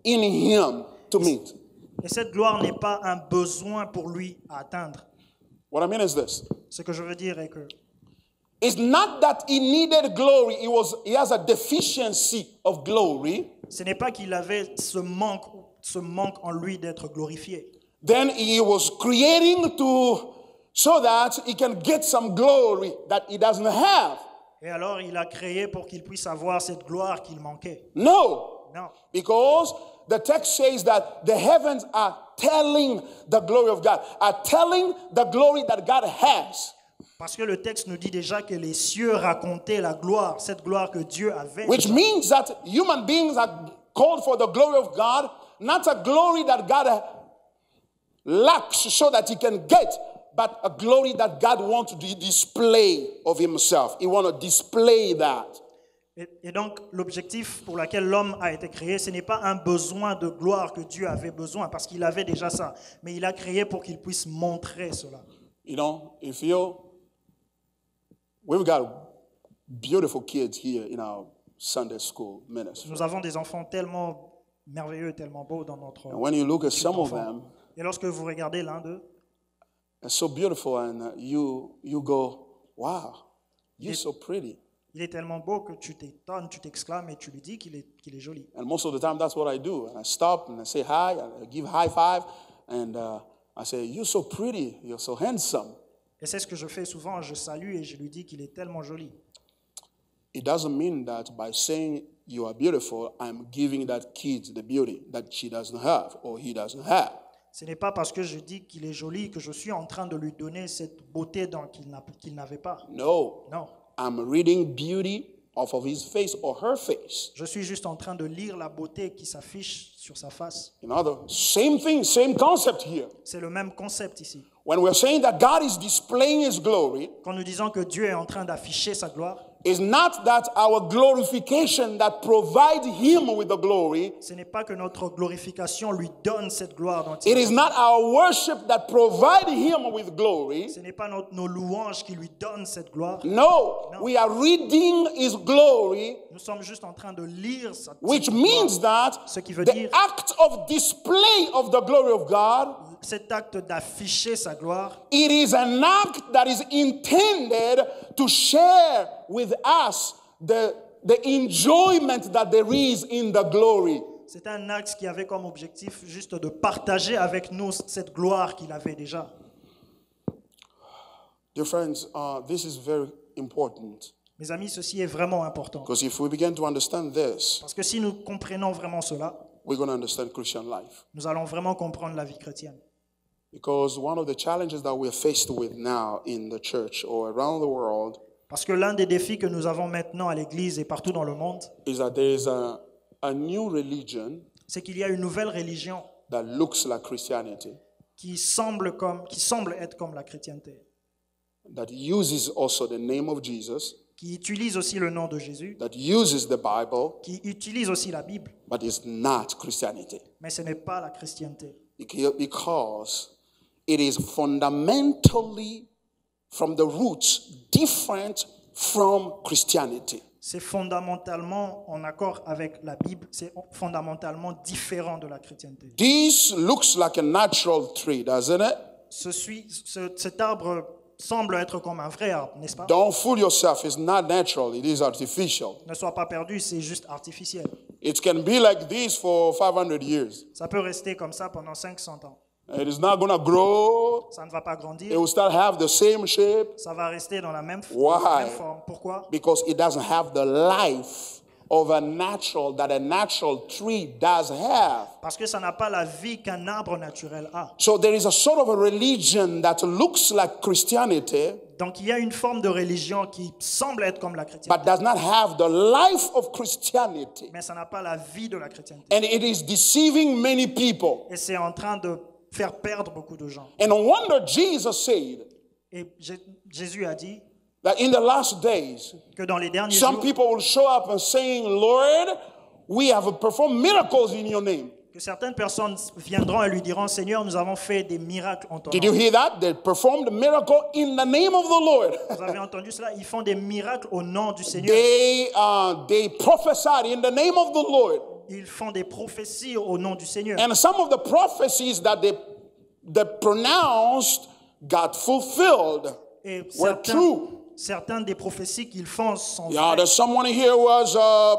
[SPEAKER 1] in him to meet.
[SPEAKER 2] Et cette gloire n'est pas un besoin pour lui à atteindre.
[SPEAKER 1] What I mean is this.
[SPEAKER 2] Ce que je veux dire est que
[SPEAKER 1] It's not that he needed glory, he has a deficiency of glory.
[SPEAKER 2] ce n'est pas qu'il avait ce manque en lui d'être glorifié.
[SPEAKER 1] Then he was creating so that he can get some glory that he doesn't have.
[SPEAKER 2] Et alors il a créé pour qu'il puisse avoir cette gloire qu'il manquait.
[SPEAKER 1] No,
[SPEAKER 2] Non.
[SPEAKER 1] because the text says that the heavens are telling the glory of God, are telling the glory that God has.
[SPEAKER 2] Parce que le texte nous dit déjà que les cieux racontaient la gloire, cette gloire que Dieu avait.
[SPEAKER 1] Which means that human beings are called for the glory of God, not a glory that God lacks so that he can get, but a glory that God wants to display of himself. He wants to display that.
[SPEAKER 2] Et donc l'objectif pour lequel l'homme a été créé, ce n'est pas un besoin de gloire que Dieu avait besoin, parce qu'il avait déjà ça, mais il a créé pour qu'il puisse montrer cela.
[SPEAKER 1] You know, we've got beautiful kids here in our Sunday school ministry.
[SPEAKER 2] Nous avons des enfants tellement merveilleux, tellement beaux dans notre
[SPEAKER 1] And when you look at some of
[SPEAKER 2] enfant.
[SPEAKER 1] them,
[SPEAKER 2] Et lorsque vous regardez l'un d'eux,
[SPEAKER 1] it's so beautiful, and you go, wow, you're so pretty.
[SPEAKER 2] il est tellement beau que tu t'étonnes, tu t'exclames et tu lui dis qu'il est joli.
[SPEAKER 1] And most of the time, that's what I do. And I stop and I say hi, I give high five, and I say, you're so pretty, you're so handsome.
[SPEAKER 2] Et c'est ce que je fais souvent, je salue et je lui dis qu'il est tellement joli.
[SPEAKER 1] It doesn't mean that by saying you are beautiful, I'm giving that kid the beauty that she doesn't have or he doesn't have.
[SPEAKER 2] Ce n'est pas parce que je dis qu'il est joli que je suis en train de lui donner cette beauté qu'il n'avait pas.
[SPEAKER 1] No,
[SPEAKER 2] Non,
[SPEAKER 1] I'm reading beauty off of his face or her face.
[SPEAKER 2] je suis juste en train de lire la beauté qui s'affiche sur sa face.
[SPEAKER 1] Same thing, same concept here.
[SPEAKER 2] C'est le même concept ici.
[SPEAKER 1] When we're saying that God is displaying his glory,
[SPEAKER 2] Quand nous disons que Dieu est en train d'afficher sa gloire,
[SPEAKER 1] it's not that our glorification that provides him with the glory.
[SPEAKER 2] ce n'est pas que notre glorification lui donne cette gloire dont
[SPEAKER 1] It
[SPEAKER 2] il
[SPEAKER 1] is not our worship that provides him with glory.
[SPEAKER 2] Ce n'est pas nos louanges qui lui donnent cette gloire.
[SPEAKER 1] No, we are reading his glory,
[SPEAKER 2] Nous sommes juste en train de lire cette
[SPEAKER 1] which
[SPEAKER 2] gloire.
[SPEAKER 1] means that
[SPEAKER 2] Ce qui veut
[SPEAKER 1] the
[SPEAKER 2] dire-
[SPEAKER 1] act of display of the glory of God,
[SPEAKER 2] Cet acte d'afficher sa gloire,
[SPEAKER 1] it is an act that is intended to share with us the enjoyment that there is in the glory.
[SPEAKER 2] c'est un acte qui avait comme objectif juste de partager avec nous cette gloire qu'il avait déjà.
[SPEAKER 1] Dear friends, this is very important,
[SPEAKER 2] Mes amis, ceci est vraiment important.
[SPEAKER 1] because if we begin to understand this,
[SPEAKER 2] Parce que si nous comprenons vraiment cela,
[SPEAKER 1] we're going to understand Christian life.
[SPEAKER 2] nous allons vraiment comprendre la vie chrétienne.
[SPEAKER 1] Because one of the challenges that we're faced with now in the church or around the world
[SPEAKER 2] Parce que l'un des défis que nous avons maintenant à l'Église et partout dans le monde,
[SPEAKER 1] is that there is a new religion
[SPEAKER 2] c'est qu'il y a une nouvelle religion
[SPEAKER 1] that looks like Christianity,
[SPEAKER 2] qui semble être comme la chrétienté,
[SPEAKER 1] that uses also the name of Jesus,
[SPEAKER 2] qui utilise aussi le nom de Jésus,
[SPEAKER 1] that uses the Bible,
[SPEAKER 2] qui utilise aussi la Bible,
[SPEAKER 1] but is not Christianity.
[SPEAKER 2] mais ce n'est pas la chrétienté.
[SPEAKER 1] Because it is fundamentally, from the roots, different from Christianity.
[SPEAKER 2] C'est fondamentalement en accord avec la Bible, c'est fondamentalement différent de la chrétienté.
[SPEAKER 1] This looks like a natural tree, doesn't it?
[SPEAKER 2] Cet arbre semble être comme un vrai arbre, n'est-ce pas?
[SPEAKER 1] Don't fool yourself, it's not natural, it is artificial.
[SPEAKER 2] Ne sois pas perdu, c'est juste artificiel.
[SPEAKER 1] It can be like this for 500 years.
[SPEAKER 2] Ça peut rester comme ça pendant 500 ans.
[SPEAKER 1] It is not going to grow.
[SPEAKER 2] Ça ne va pas
[SPEAKER 1] It
[SPEAKER 2] grandir.
[SPEAKER 1] will still have the same shape.
[SPEAKER 2] Ça va rester dans la même
[SPEAKER 1] Why?
[SPEAKER 2] forme. Pourquoi?
[SPEAKER 1] Because it doesn't have the life of a natural that a natural tree does have.
[SPEAKER 2] Parce que ça n'a pas la vie qu'un arbre naturel a.
[SPEAKER 1] So there is a sort of a religion that looks like Christianity,
[SPEAKER 2] Donc il y a une forme de religion qui semble être comme la chrétienté,
[SPEAKER 1] but does not have the life of Christianity.
[SPEAKER 2] mais ça n'a pas la vie de la chrétienté.
[SPEAKER 1] And it is deceiving many people.
[SPEAKER 2] Et c'est en train de faire perdre beaucoup de gens.
[SPEAKER 1] And no wonder Jesus said
[SPEAKER 2] Et Jésus a dit
[SPEAKER 1] that in the last days,
[SPEAKER 2] que dans les derniers
[SPEAKER 1] some
[SPEAKER 2] jours,
[SPEAKER 1] people will show up and saying, Lord, we have performed miracles in your name.
[SPEAKER 2] que certaines personnes viendront et lui diront, Seigneur, nous avons fait des miracles en ton
[SPEAKER 1] Did you
[SPEAKER 2] nom.
[SPEAKER 1] hear that? They performed a miracle in the name of the Lord.
[SPEAKER 2] Vous avez entendu cela? Ils font des miracles au nom du Seigneur.
[SPEAKER 1] They prophesied in the name of the Lord.
[SPEAKER 2] Ils font des prophéties au nom du Seigneur.
[SPEAKER 1] And some of the prophecies that they pronounced got fulfilled,
[SPEAKER 2] Et
[SPEAKER 1] were true.
[SPEAKER 2] certaines des prophéties qu'ils font sont
[SPEAKER 1] Yeah,
[SPEAKER 2] vraies.
[SPEAKER 1] there's someone here who has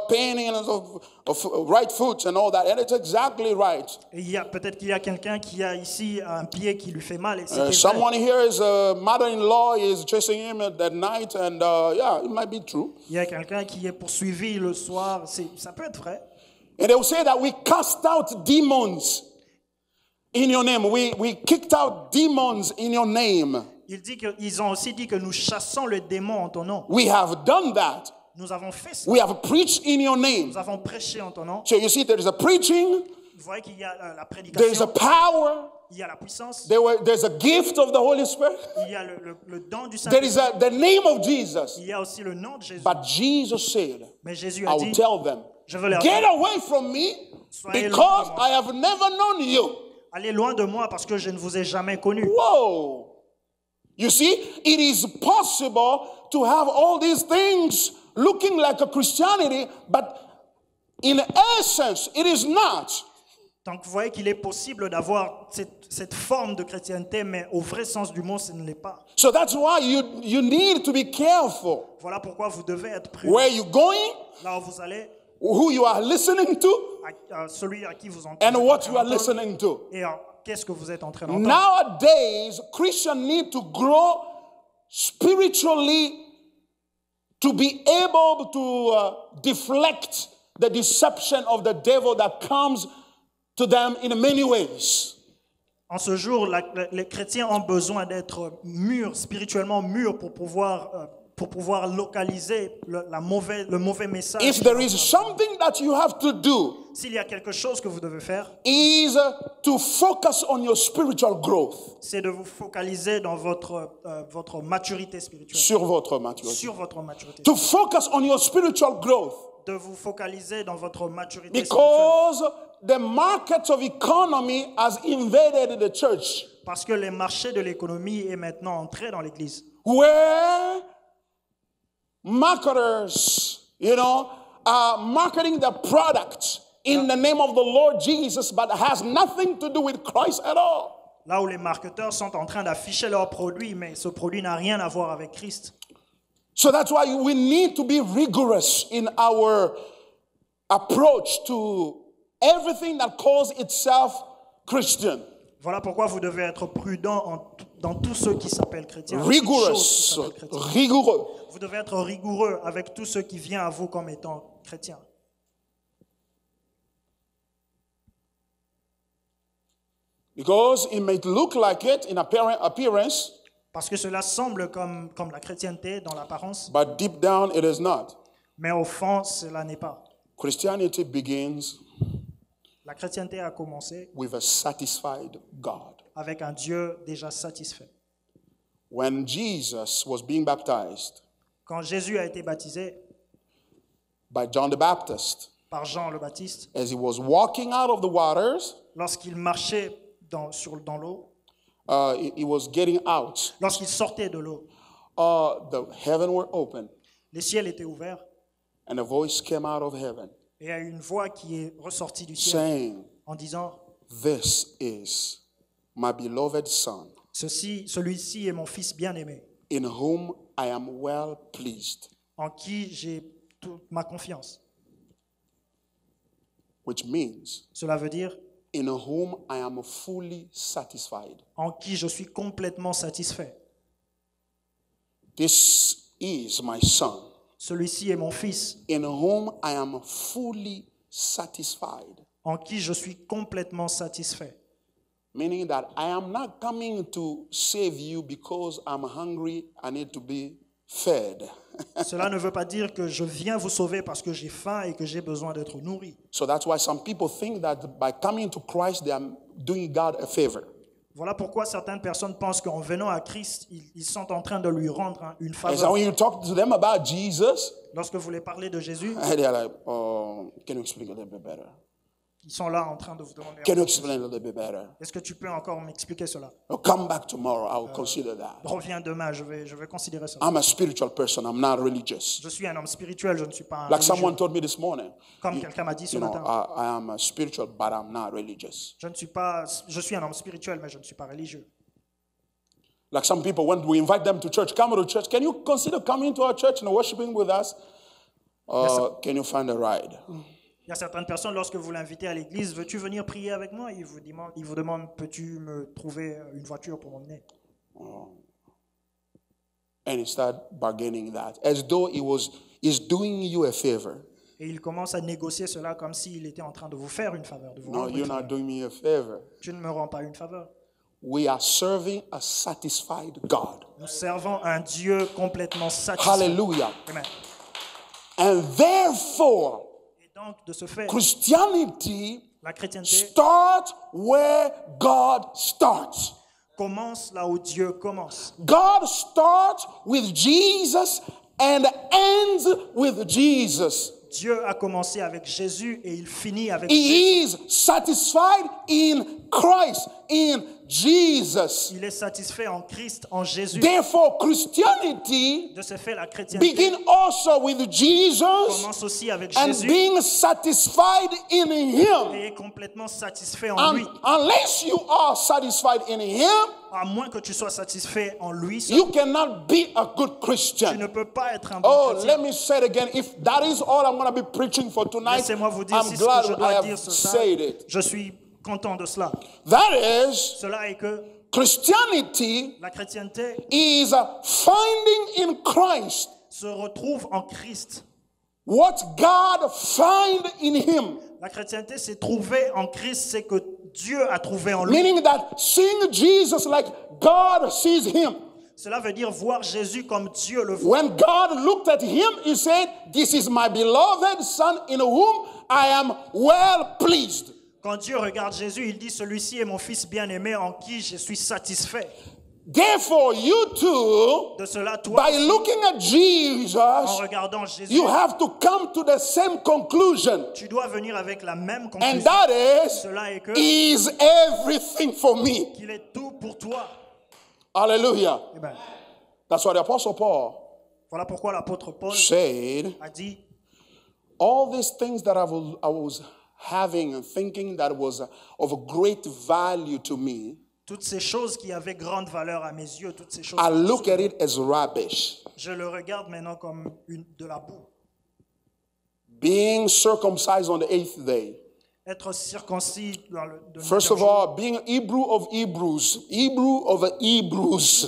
[SPEAKER 1] pain in of right foot and all that, and it's exactly right.
[SPEAKER 2] Et peut-être qu'il y a quelqu'un qui a ici un pied qui lui fait mal. Et c'était vrai.
[SPEAKER 1] Someone here is mother-in-law is chasing him at night, and yeah, it might be true.
[SPEAKER 2] Il y a quelqu'un qui est poursuivi le soir. Ça peut être vrai.
[SPEAKER 1] And they will say that we cast out demons in your name. We kicked out demons in your name.
[SPEAKER 2] Ils ont aussi dit que nous chassons le démon en ton nom.
[SPEAKER 1] We have done that.
[SPEAKER 2] Nous avons fait ça.
[SPEAKER 1] We have preached in your name.
[SPEAKER 2] Nous avons prêché en ton nom.
[SPEAKER 1] So you see, there is a preaching,
[SPEAKER 2] Vous voyez qu'il y a la
[SPEAKER 1] there is a
[SPEAKER 2] prédication,
[SPEAKER 1] power,
[SPEAKER 2] il y a la puissance,
[SPEAKER 1] there's a gift of the Holy Spirit,
[SPEAKER 2] il y a le don du
[SPEAKER 1] there is
[SPEAKER 2] Saint-Esprit,
[SPEAKER 1] the name of Jesus.
[SPEAKER 2] il y a aussi le nom de Jésus.
[SPEAKER 1] But Jesus said,
[SPEAKER 2] Mais Jésus
[SPEAKER 1] I
[SPEAKER 2] a
[SPEAKER 1] will
[SPEAKER 2] dit,
[SPEAKER 1] tell them,
[SPEAKER 2] je veux leur
[SPEAKER 1] get
[SPEAKER 2] dire,
[SPEAKER 1] away from me
[SPEAKER 2] Soyez
[SPEAKER 1] because
[SPEAKER 2] loin de moi.
[SPEAKER 1] I have never known you.
[SPEAKER 2] allez loin de moi parce que je ne vous ai jamais connu.
[SPEAKER 1] Whoa. You see, it is possible to have all these things looking like a Christianity, but in essence, it is not.
[SPEAKER 2] Donc vous voyez qu'il est possible d'avoir cette forme de chrétienté, mais au vrai sens du mot, ce ne l'est pas.
[SPEAKER 1] So that's why you need to be careful.
[SPEAKER 2] Voilà pourquoi vous devez être prudent.
[SPEAKER 1] Where you're going,
[SPEAKER 2] Là où vous allez,
[SPEAKER 1] who you are listening to,
[SPEAKER 2] celui à qui vous
[SPEAKER 1] and
[SPEAKER 2] entendez.
[SPEAKER 1] what you are listening to.
[SPEAKER 2] Et qu'est-ce que vous êtes en train d'entendre?
[SPEAKER 1] Nowadays, Christians need to grow spiritually to be able to deflect the deception of the devil that comes to them in many ways.
[SPEAKER 2] En ce jour, les chrétiens ont besoin d'être mûrs, spirituellement mûrs, pour pouvoir localiser le mauvais message.
[SPEAKER 1] If there is something that you have to do,
[SPEAKER 2] S'il y a quelque chose que vous devez faire,
[SPEAKER 1] is to focus on your spiritual growth.
[SPEAKER 2] c'est de vous focaliser dans votre maturité spirituelle.
[SPEAKER 1] Sur votre maturité.
[SPEAKER 2] Sur votre maturité.
[SPEAKER 1] To focus on your spiritual growth.
[SPEAKER 2] De vous focaliser dans votre maturité spirituelle.
[SPEAKER 1] Because the markets of economy has invaded the church.
[SPEAKER 2] Parce que les marchés de l'économie est maintenant entré dans l'église.
[SPEAKER 1] Where marketers, are marketing the product in the name of the Lord Jesus, but has nothing to do with Christ at all.
[SPEAKER 2] Là où les marketeurs sont en train d'afficher leurs produits, mais ce produit n'a rien à voir avec Christ.
[SPEAKER 1] So that's why we need to be rigorous in our approach to everything that calls itself Christian.
[SPEAKER 2] Voilà pourquoi vous devez être prudent dans tout ce qui s'appelle chrétien.
[SPEAKER 1] Rigorous, rigoureux.
[SPEAKER 2] Vous devez être rigoureux avec tout ce qui vient à vous comme étant chrétien.
[SPEAKER 1] Because it may look like it in appearance,
[SPEAKER 2] Parce que cela semble comme la chrétienté dans l'apparence,
[SPEAKER 1] but deep down it is not.
[SPEAKER 2] mais au fond, cela n'est pas.
[SPEAKER 1] Christianity begins
[SPEAKER 2] La chrétienté a commencé
[SPEAKER 1] with a satisfied God.
[SPEAKER 2] avec un Dieu déjà satisfait.
[SPEAKER 1] When Jesus was being baptized
[SPEAKER 2] Quand Jésus a été baptisé
[SPEAKER 1] by John the Baptist,
[SPEAKER 2] par Jean le Baptiste,
[SPEAKER 1] as he was walking out of the waters,
[SPEAKER 2] lorsqu'il marchait dans l'eau,
[SPEAKER 1] he was getting out.
[SPEAKER 2] lorsqu'il sortait de l'eau,
[SPEAKER 1] The heaven were open,
[SPEAKER 2] les ciels étaient ouverts
[SPEAKER 1] and a voice came out of heaven
[SPEAKER 2] et il y a une voix qui est ressortie du ciel
[SPEAKER 1] saying,
[SPEAKER 2] en disant
[SPEAKER 1] "This is my beloved Son,
[SPEAKER 2] celui-ci est mon fils bien-aimé,
[SPEAKER 1] in whom I am well pleased."
[SPEAKER 2] en qui j'ai toute ma confiance.
[SPEAKER 1] Which means,
[SPEAKER 2] Cela veut dire
[SPEAKER 1] in whom I am fully satisfied.
[SPEAKER 2] en qui je suis complètement satisfait.
[SPEAKER 1] This is my Son,
[SPEAKER 2] Celui-ci est mon fils,
[SPEAKER 1] in whom I am fully satisfied.
[SPEAKER 2] en qui je suis complètement satisfait.
[SPEAKER 1] Meaning that I am not coming to save you because I'm hungry, I need to be fed.
[SPEAKER 2] Cela ne veut pas dire que je viens vous sauver parce que j'ai faim et que j'ai besoin d'être nourri.
[SPEAKER 1] So that's why some people think that by coming to Christ, they are doing God a favor.
[SPEAKER 2] Voilà pourquoi certaines personnes pensent qu'en venant à Christ, ils sont en train de lui rendre une
[SPEAKER 1] And so
[SPEAKER 2] faveur.
[SPEAKER 1] when you talk to them about Jesus,
[SPEAKER 2] Lorsque vous les parlez de Jésus,
[SPEAKER 1] they're like, "Oh, can you explain a little bit better?
[SPEAKER 2] ils sont là en train de vous demander
[SPEAKER 1] Can you explain a little bit better?
[SPEAKER 2] est-ce que tu peux encore m'expliquer cela?
[SPEAKER 1] Oh, come back tomorrow, I will consider that.
[SPEAKER 2] Reviens demain, je vais considérer cela.
[SPEAKER 1] I'm a spiritual person, I'm not religious."
[SPEAKER 2] Je suis un homme spirituel, je ne suis pas un
[SPEAKER 1] Like
[SPEAKER 2] religieux.
[SPEAKER 1] someone told me this morning,
[SPEAKER 2] Comme quelqu'un m'a dit ce
[SPEAKER 1] you know,
[SPEAKER 2] matin,
[SPEAKER 1] I am a spiritual, but I'm not religious.
[SPEAKER 2] je suis un homme spirituel, mais je ne suis pas religieux.
[SPEAKER 1] Like some people, when we invite them to church, come to church. Can you consider coming to our church and worshiping with us? Can you find a ride?
[SPEAKER 2] Il y a certaines personnes, lorsque vous l'invitez à l'église, veux-tu venir prier avec moi? Il vous demande, peux-tu me trouver une voiture pour m'emmener?
[SPEAKER 1] And he started bargaining that as though he's doing you a favor.
[SPEAKER 2] Et il commence à négocier cela comme s'il était en train de vous faire une faveur, de vous
[SPEAKER 1] No,
[SPEAKER 2] rendre une
[SPEAKER 1] you're not
[SPEAKER 2] faveur.
[SPEAKER 1] doing me a favor.
[SPEAKER 2] Tu ne me rends pas une faveur.
[SPEAKER 1] We are serving a satisfied God.
[SPEAKER 2] Nous servons un Dieu complètement satisfait.
[SPEAKER 1] Hallelujah.
[SPEAKER 2] Amen.
[SPEAKER 1] And therefore,
[SPEAKER 2] Et donc, de ce fait,
[SPEAKER 1] Christianity
[SPEAKER 2] la chrétienté
[SPEAKER 1] starts where God starts.
[SPEAKER 2] commence là où Dieu commence.
[SPEAKER 1] God starts with Jesus and ends with Jesus.
[SPEAKER 2] Dieu a commencé avec Jésus et il finit avec Jésus.
[SPEAKER 1] He is satisfied in Christ, in Jesus.
[SPEAKER 2] Il est satisfait en Christ, en Jésus.
[SPEAKER 1] Therefore, Christianity
[SPEAKER 2] De ce fait, la chrétienté
[SPEAKER 1] begins also with Jesus
[SPEAKER 2] commence aussi avec
[SPEAKER 1] and
[SPEAKER 2] Jésus
[SPEAKER 1] being satisfied in Him.
[SPEAKER 2] et est complètement satisfait en lui.
[SPEAKER 1] Unless you are satisfied in Him,
[SPEAKER 2] À moins que tu sois satisfait en lui,
[SPEAKER 1] you cannot be a good
[SPEAKER 2] tu
[SPEAKER 1] Christian.
[SPEAKER 2] ne peux pas être un bon
[SPEAKER 1] Oh,
[SPEAKER 2] chrétien.
[SPEAKER 1] let me say it again. If that is all I'm going to be preaching for tonight,
[SPEAKER 2] Laissez-moi vous dire
[SPEAKER 1] I'm
[SPEAKER 2] si ce que je
[SPEAKER 1] glad I
[SPEAKER 2] dois dire
[SPEAKER 1] have
[SPEAKER 2] ce soir,
[SPEAKER 1] said it.
[SPEAKER 2] je suis content de cela.
[SPEAKER 1] That is,
[SPEAKER 2] Cela est que
[SPEAKER 1] Christianity
[SPEAKER 2] la chrétienté
[SPEAKER 1] is finding in Christ
[SPEAKER 2] se retrouve en Christ.
[SPEAKER 1] what God find in Him.
[SPEAKER 2] La chrétienté, c'est trouver en Christ ce que Dieu a trouvé en lui.
[SPEAKER 1] Meaning that seeing Jesus like God sees Him.
[SPEAKER 2] Cela veut dire voir Jésus comme Dieu le voit.
[SPEAKER 1] When God looked at Him, He said, "This is my beloved Son in whom I am well pleased."
[SPEAKER 2] Quand Dieu regarde Jésus, il dit, celui-ci est mon fils bien-aimé en qui je suis satisfait.
[SPEAKER 1] Therefore, you too,
[SPEAKER 2] De cela, toi,
[SPEAKER 1] by looking at
[SPEAKER 2] en
[SPEAKER 1] Jesus,
[SPEAKER 2] regardant Jésus,
[SPEAKER 1] you have to come to the same conclusion.
[SPEAKER 2] tu dois venir avec la même
[SPEAKER 1] And
[SPEAKER 2] conclusion.
[SPEAKER 1] that is,
[SPEAKER 2] Cela est que
[SPEAKER 1] He is everything for me.
[SPEAKER 2] qu'il est tout pour toi.
[SPEAKER 1] Hallelujah.
[SPEAKER 2] Eh ben,
[SPEAKER 1] That's why the Apostle Paul
[SPEAKER 2] voilà pourquoi l'apôtre Paul
[SPEAKER 1] said,
[SPEAKER 2] a dit,
[SPEAKER 1] all these things that I was having and thinking that was of a great value to me,
[SPEAKER 2] toutes ces choses qui avaient grande valeur à mes yeux, toutes ces choses,
[SPEAKER 1] I look at it as rubbish.
[SPEAKER 2] je le regarde maintenant comme de la boue.
[SPEAKER 1] Being circumcised on the 8th day.
[SPEAKER 2] Être circoncis dans le
[SPEAKER 1] First of all, being Hebrew of Hebrews,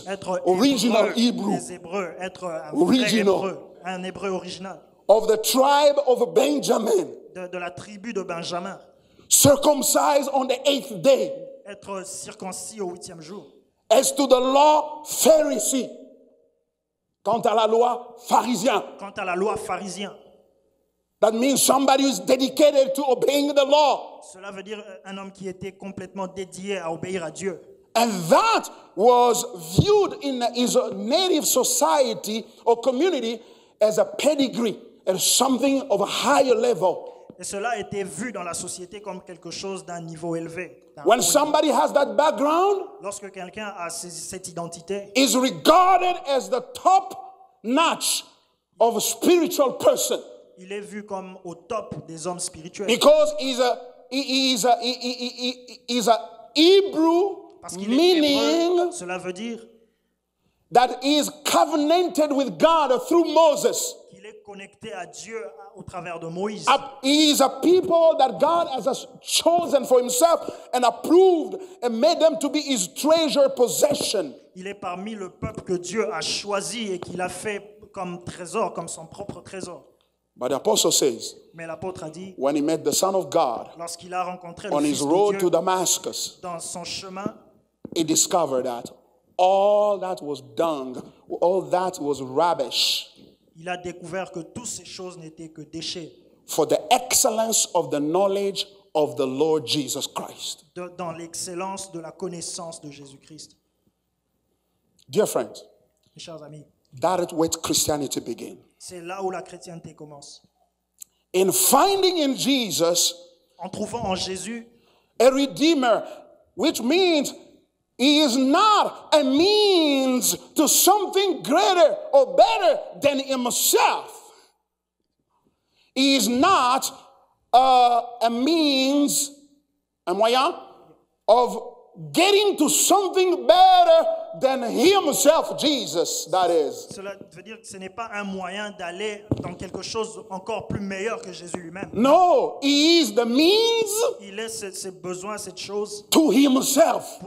[SPEAKER 2] être
[SPEAKER 1] original
[SPEAKER 2] hébreu,
[SPEAKER 1] Hebrew,
[SPEAKER 2] des Hébreux, être un
[SPEAKER 1] Original.
[SPEAKER 2] vrai hébreu, un hébreu original,
[SPEAKER 1] of the tribe of Benjamin,
[SPEAKER 2] de la tribu de Benjamin,
[SPEAKER 1] circumcised on the 8th day,
[SPEAKER 2] être circoncis au 8e jour.
[SPEAKER 1] as to the law, Pharisee. Quant à la loi, pharisien.
[SPEAKER 2] Quant à la loi pharisien,
[SPEAKER 1] That means somebody who is dedicated to obeying the law.
[SPEAKER 2] cela veut dire un homme qui était complètement dédié à obéir à Dieu.
[SPEAKER 1] And that was viewed in his native society or community as a pedigree, as something of a higher level.
[SPEAKER 2] Et cela a été vu dans la société comme quelque chose d'un niveau élevé.
[SPEAKER 1] When somebody has that background,
[SPEAKER 2] Lorsque quelqu'un a cette identité,
[SPEAKER 1] is regarded as the top notch of a spiritual person.
[SPEAKER 2] il est vu comme au top des hommes spirituels.
[SPEAKER 1] Because he's a Hebrew,
[SPEAKER 2] Parce qu'il est
[SPEAKER 1] meaning
[SPEAKER 2] hébreu, cela veut dire
[SPEAKER 1] that he is covenanted with God through Moses.
[SPEAKER 2] qu'il est connecté à Dieu au travers de Moïse.
[SPEAKER 1] He is a people that God has chosen for himself and approved and made them to be his treasure possession.
[SPEAKER 2] Il est parmi le peuple que Dieu a choisi et qu'il a fait comme trésor, comme son propre trésor.
[SPEAKER 1] But the apostle says,
[SPEAKER 2] Mais l'apôtre a dit,
[SPEAKER 1] when he met the Son of God
[SPEAKER 2] lorsqu'il a rencontré le
[SPEAKER 1] on
[SPEAKER 2] Fils
[SPEAKER 1] his
[SPEAKER 2] de
[SPEAKER 1] road
[SPEAKER 2] Dieu
[SPEAKER 1] to Damascus,
[SPEAKER 2] dans son chemin,
[SPEAKER 1] he discovered that all that was dung, all that was rubbish
[SPEAKER 2] il a découvert que toutes ces choses n'étaient que déchets
[SPEAKER 1] for the excellence of the knowledge of the Lord Jesus Christ.
[SPEAKER 2] dans l'excellence de la connaissance de Jésus-Christ.
[SPEAKER 1] Dear friends,
[SPEAKER 2] Mes chers amis,
[SPEAKER 1] that is where Christianity began.
[SPEAKER 2] c'est là où la chrétienté commence.
[SPEAKER 1] In finding in Jesus
[SPEAKER 2] En trouvant en Jésus
[SPEAKER 1] a redeemer, which means he is not a means to something greater or better than himself. He is not a means, un moyen, of getting to something better than himself, Jesus, that is.
[SPEAKER 2] cela veut dire que ce n'est pas un moyen d'aller dans quelque chose encore plus meilleur que Jésus lui-même.
[SPEAKER 1] No, he is the means
[SPEAKER 2] Il est ses besoins, cette chose
[SPEAKER 1] to himself.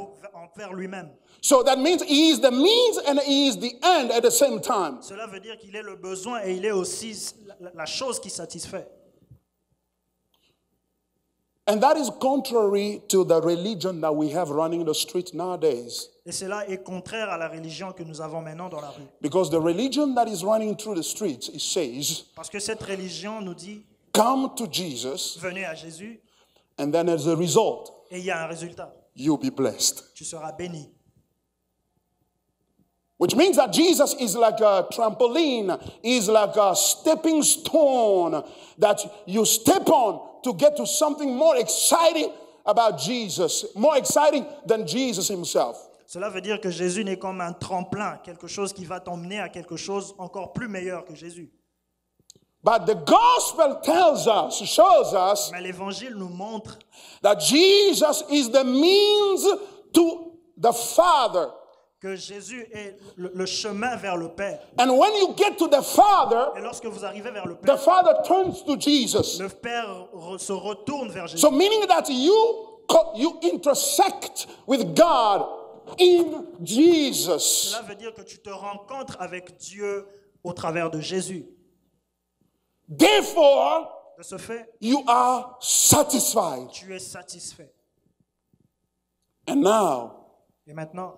[SPEAKER 2] envers lui-même.
[SPEAKER 1] So that means he is the means and he is the end at the same time.
[SPEAKER 2] Cela veut dire qu'il est le besoin et il est aussi la chose qui satisfait.
[SPEAKER 1] And that is contrary to the religion that we have running the streets nowadays.
[SPEAKER 2] Et cela est contraire à la religion que nous avons maintenant dans la rue.
[SPEAKER 1] Because the religion that is running through the streets, it says,
[SPEAKER 2] Parce que cette religion nous dit,
[SPEAKER 1] come to Jesus,
[SPEAKER 2] venez à Jésus
[SPEAKER 1] and then as a result,
[SPEAKER 2] et il y a un résultat.
[SPEAKER 1] you'll be blessed.
[SPEAKER 2] Tu seras béni.
[SPEAKER 1] Which means that Jesus is like a trampoline, is like a stepping stone that you step on to get to something more exciting about Jesus, more exciting than Jesus himself.
[SPEAKER 2] Cela veut dire que Jésus n'est comme un tremplin, quelque chose qui va t'emmener à quelque chose encore plus meilleur que Jésus.
[SPEAKER 1] But the gospel tells us, shows us
[SPEAKER 2] Mais l'évangile nous montre
[SPEAKER 1] that Jesus is the means to the Father.
[SPEAKER 2] que Jésus est le chemin vers le Père.
[SPEAKER 1] And when you get to the Father,
[SPEAKER 2] Et lorsque vous arrivez vers le
[SPEAKER 1] the
[SPEAKER 2] Père,
[SPEAKER 1] Father turns to Jesus.
[SPEAKER 2] le Père se retourne vers Jésus.
[SPEAKER 1] So meaning that you intersect with God in Jesus.
[SPEAKER 2] Cela veut dire que tu te rencontres avec Dieu au travers de Jésus.
[SPEAKER 1] Therefore,
[SPEAKER 2] De ce fait,
[SPEAKER 1] you are satisfied.
[SPEAKER 2] tu es satisfait.
[SPEAKER 1] And now,
[SPEAKER 2] Et maintenant,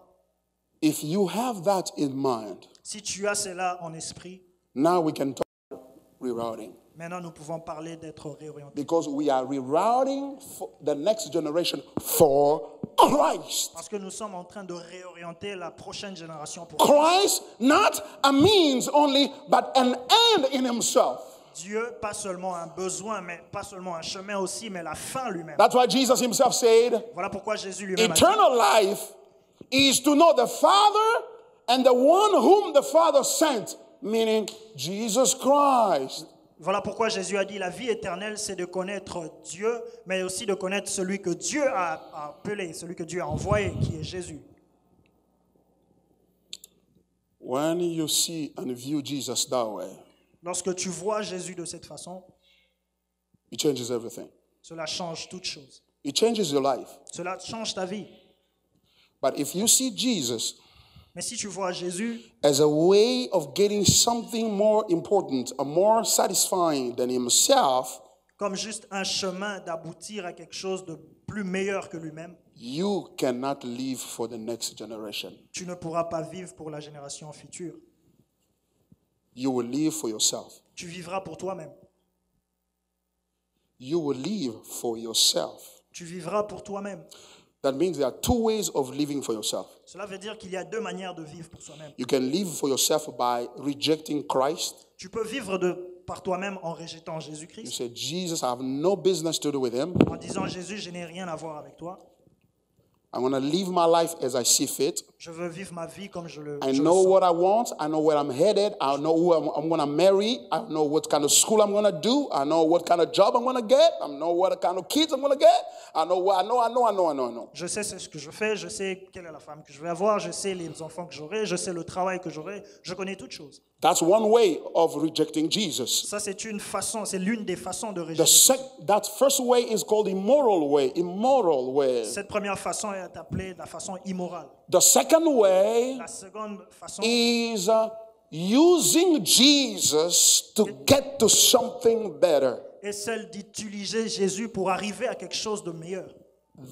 [SPEAKER 1] if you have that in mind,
[SPEAKER 2] si tu as cela en esprit,
[SPEAKER 1] now we can talk rerouting.
[SPEAKER 2] maintenant nous pouvons parler d'être réorienté.
[SPEAKER 1] Because we are rerouting for the next generation for Christ.
[SPEAKER 2] Parce que nous sommes en train de réorienter la prochaine génération pour
[SPEAKER 1] Christ, not a means only, but an end in himself.
[SPEAKER 2] Dieu, pas seulement un besoin, mais pas seulement un chemin aussi, mais la fin lui-même.
[SPEAKER 1] That's why Jesus himself said,
[SPEAKER 2] Voilà pourquoi Jésus lui-même a dit,
[SPEAKER 1] eternal life is to know the Father and the one whom the Father sent, meaning Jesus Christ.
[SPEAKER 2] voilà pourquoi Jésus a dit, la vie éternelle, c'est de connaître Dieu, mais aussi de connaître celui que Dieu a appelé, celui que Dieu a envoyé, qui est Jésus.
[SPEAKER 1] When you see and view Jesus that way,
[SPEAKER 2] Lorsque tu vois Jésus de cette façon,
[SPEAKER 1] it changes everything.
[SPEAKER 2] cela change toute chose.
[SPEAKER 1] It changes your life.
[SPEAKER 2] Cela change ta vie.
[SPEAKER 1] But if you see Jesus
[SPEAKER 2] Mais si tu vois Jésus
[SPEAKER 1] as a way of getting something more important, a more satisfying than himself,
[SPEAKER 2] comme juste un chemin d'aboutir à quelque chose de plus meilleur que lui-même,
[SPEAKER 1] you cannot live for the next generation.
[SPEAKER 2] tu ne pourras pas vivre pour la génération future.
[SPEAKER 1] You will live for yourself.
[SPEAKER 2] Tu vivras pour toi-même.
[SPEAKER 1] You will live for yourself.
[SPEAKER 2] Tu vivras pour toi-même.
[SPEAKER 1] That means there are two ways of living for yourself.
[SPEAKER 2] Cela veut dire qu'il y a deux manières de vivre pour soi-même.
[SPEAKER 1] You can live for yourself by rejecting Christ.
[SPEAKER 2] Tu peux vivre par toi-même en rejetant
[SPEAKER 1] You
[SPEAKER 2] Jésus-Christ,
[SPEAKER 1] say, Jesus, I have no business to do with him.
[SPEAKER 2] en disant Jésus, je n'ai rien à voir avec toi.
[SPEAKER 1] I'm going to live my life as I see fit.
[SPEAKER 2] Je veux vivre ma vie comme je le
[SPEAKER 1] I
[SPEAKER 2] je le
[SPEAKER 1] know
[SPEAKER 2] sens.
[SPEAKER 1] what I want. I know where I'm headed. I know who I'm going to marry. I know what kind of school I'm going to do. I know what kind of job I'm going to get. I know what kind of kids I'm going to get. I know.
[SPEAKER 2] Je sais ce que je fais, je sais quelle est la femme que je vais avoir, je sais les enfants que j'aurai, je sais le travail que j'aurai, je connais toutes choses.
[SPEAKER 1] That's one way of rejecting Jesus.
[SPEAKER 2] Ça, c'est une façon, c'est l'une des façons de rejeter Jésus.
[SPEAKER 1] That first way is called immoral way.
[SPEAKER 2] Cette première façon est appelée la façon immorale.
[SPEAKER 1] The second way
[SPEAKER 2] La seconde façon
[SPEAKER 1] is using Jesus to get to something better.
[SPEAKER 2] est celle d'utiliser Jésus pour arriver à quelque chose de meilleur.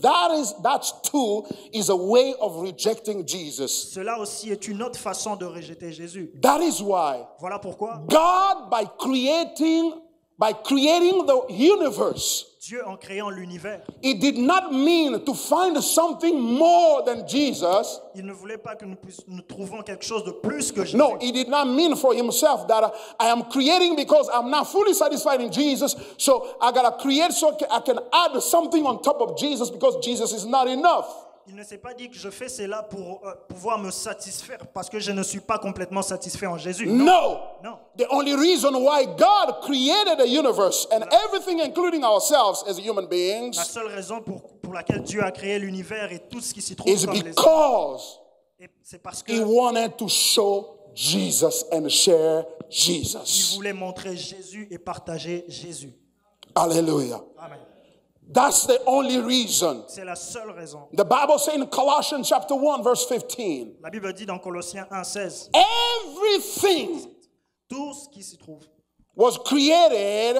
[SPEAKER 1] That too is a way of rejecting Jesus.
[SPEAKER 2] Cela aussi est une autre façon de rejeter Jésus.
[SPEAKER 1] That is why
[SPEAKER 2] Voilà pourquoi
[SPEAKER 1] God, by creating the universe,
[SPEAKER 2] Dieu, en créant l'univers,
[SPEAKER 1] it did not mean to find something more than Jesus.
[SPEAKER 2] il ne voulait pas que nous trouvions quelque chose de plus que Jésus.
[SPEAKER 1] No, he did not mean for himself that I am creating because I'm not fully satisfied in Jesus, so I gotta create so I can add something on top of Jesus because Jesus is not enough.
[SPEAKER 2] Il ne s'est pas dit que je fais cela pour pouvoir me satisfaire parce que je ne suis pas complètement satisfait en Jésus.
[SPEAKER 1] No.
[SPEAKER 2] Non.
[SPEAKER 1] The only reason why God created the universe and everything, including ourselves as human beings,
[SPEAKER 2] La seule raison pour laquelle Dieu a créé l'univers et tout ce qui s'y trouve
[SPEAKER 1] is
[SPEAKER 2] comme les hommes,
[SPEAKER 1] because
[SPEAKER 2] c'est parce
[SPEAKER 1] he
[SPEAKER 2] qu'il
[SPEAKER 1] wanted to show Jesus and share Jesus.
[SPEAKER 2] voulait montrer Jésus et partager Jésus.
[SPEAKER 1] Hallelujah.
[SPEAKER 2] Amen.
[SPEAKER 1] That's the only reason.
[SPEAKER 2] C'est la seule raison.
[SPEAKER 1] The Bible says in Colossians chapter 1 verse 15,
[SPEAKER 2] La Bible dit dans Colossiens 1,16,
[SPEAKER 1] everything
[SPEAKER 2] tout ce qui s'y trouve
[SPEAKER 1] was created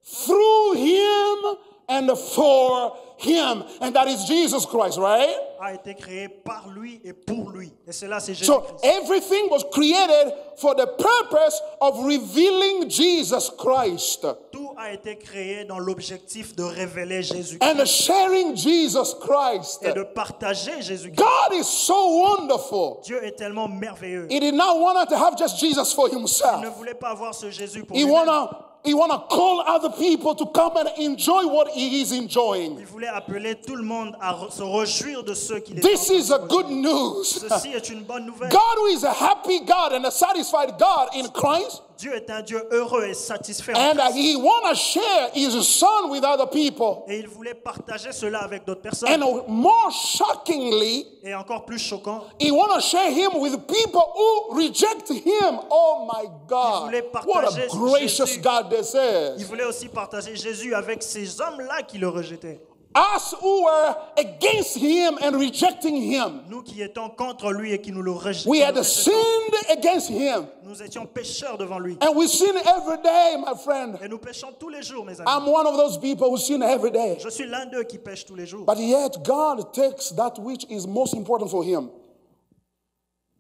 [SPEAKER 1] through him and for him. And that is Jesus Christ, right?
[SPEAKER 2] a été créé par lui et pour lui. Et cela, c'est
[SPEAKER 1] So
[SPEAKER 2] Jésus-Christ.
[SPEAKER 1] everything was created for the purpose of revealing Jesus Christ
[SPEAKER 2] Tout a été créé dans l'objectif de révéler Jésus-Christ
[SPEAKER 1] and sharing Jesus Christ.
[SPEAKER 2] et de partager Jésus-Christ.
[SPEAKER 1] God is so wonderful.
[SPEAKER 2] Dieu est tellement merveilleux.
[SPEAKER 1] He did not want to have just Jesus for
[SPEAKER 2] Il ne
[SPEAKER 1] himself.
[SPEAKER 2] voulait pas avoir ce Jésus pour
[SPEAKER 1] He
[SPEAKER 2] lui-même.
[SPEAKER 1] wanna call other people to come and enjoy what he is enjoying.
[SPEAKER 2] Il voulait appeler tout le monde à se réjouir de ceux qui
[SPEAKER 1] This is a good news.
[SPEAKER 2] Ceci est une bonne nouvelle.
[SPEAKER 1] God, who is a happy God and a satisfied God in Christ,
[SPEAKER 2] Dieu est un Dieu heureux et satisfait en
[SPEAKER 1] and
[SPEAKER 2] Christ.
[SPEAKER 1] he want to share his son with other people.
[SPEAKER 2] Et il voulait partager cela avec d'autres personnes.
[SPEAKER 1] And more shockingly,
[SPEAKER 2] Et encore plus choquant,
[SPEAKER 1] he want to share him with people who reject him. Oh my God.
[SPEAKER 2] voulait
[SPEAKER 1] What a
[SPEAKER 2] partager
[SPEAKER 1] gracious
[SPEAKER 2] Jésus.
[SPEAKER 1] God this is.
[SPEAKER 2] il voulait aussi partager Jésus avec ces hommes-là qui le rejetaient.
[SPEAKER 1] Us who were against him and rejecting him.
[SPEAKER 2] Nous qui étions contre lui et qui nous le rejetaient.
[SPEAKER 1] We had sinned against him.
[SPEAKER 2] Nous étions pécheurs devant lui.
[SPEAKER 1] And we sin every day, my friend.
[SPEAKER 2] Et nous péchons tous les jours, mes amis.
[SPEAKER 1] I'm one of those people who sin every day.
[SPEAKER 2] Je suis l'un d'eux qui pêche tous les jours.
[SPEAKER 1] But yet God takes that which is most important for him.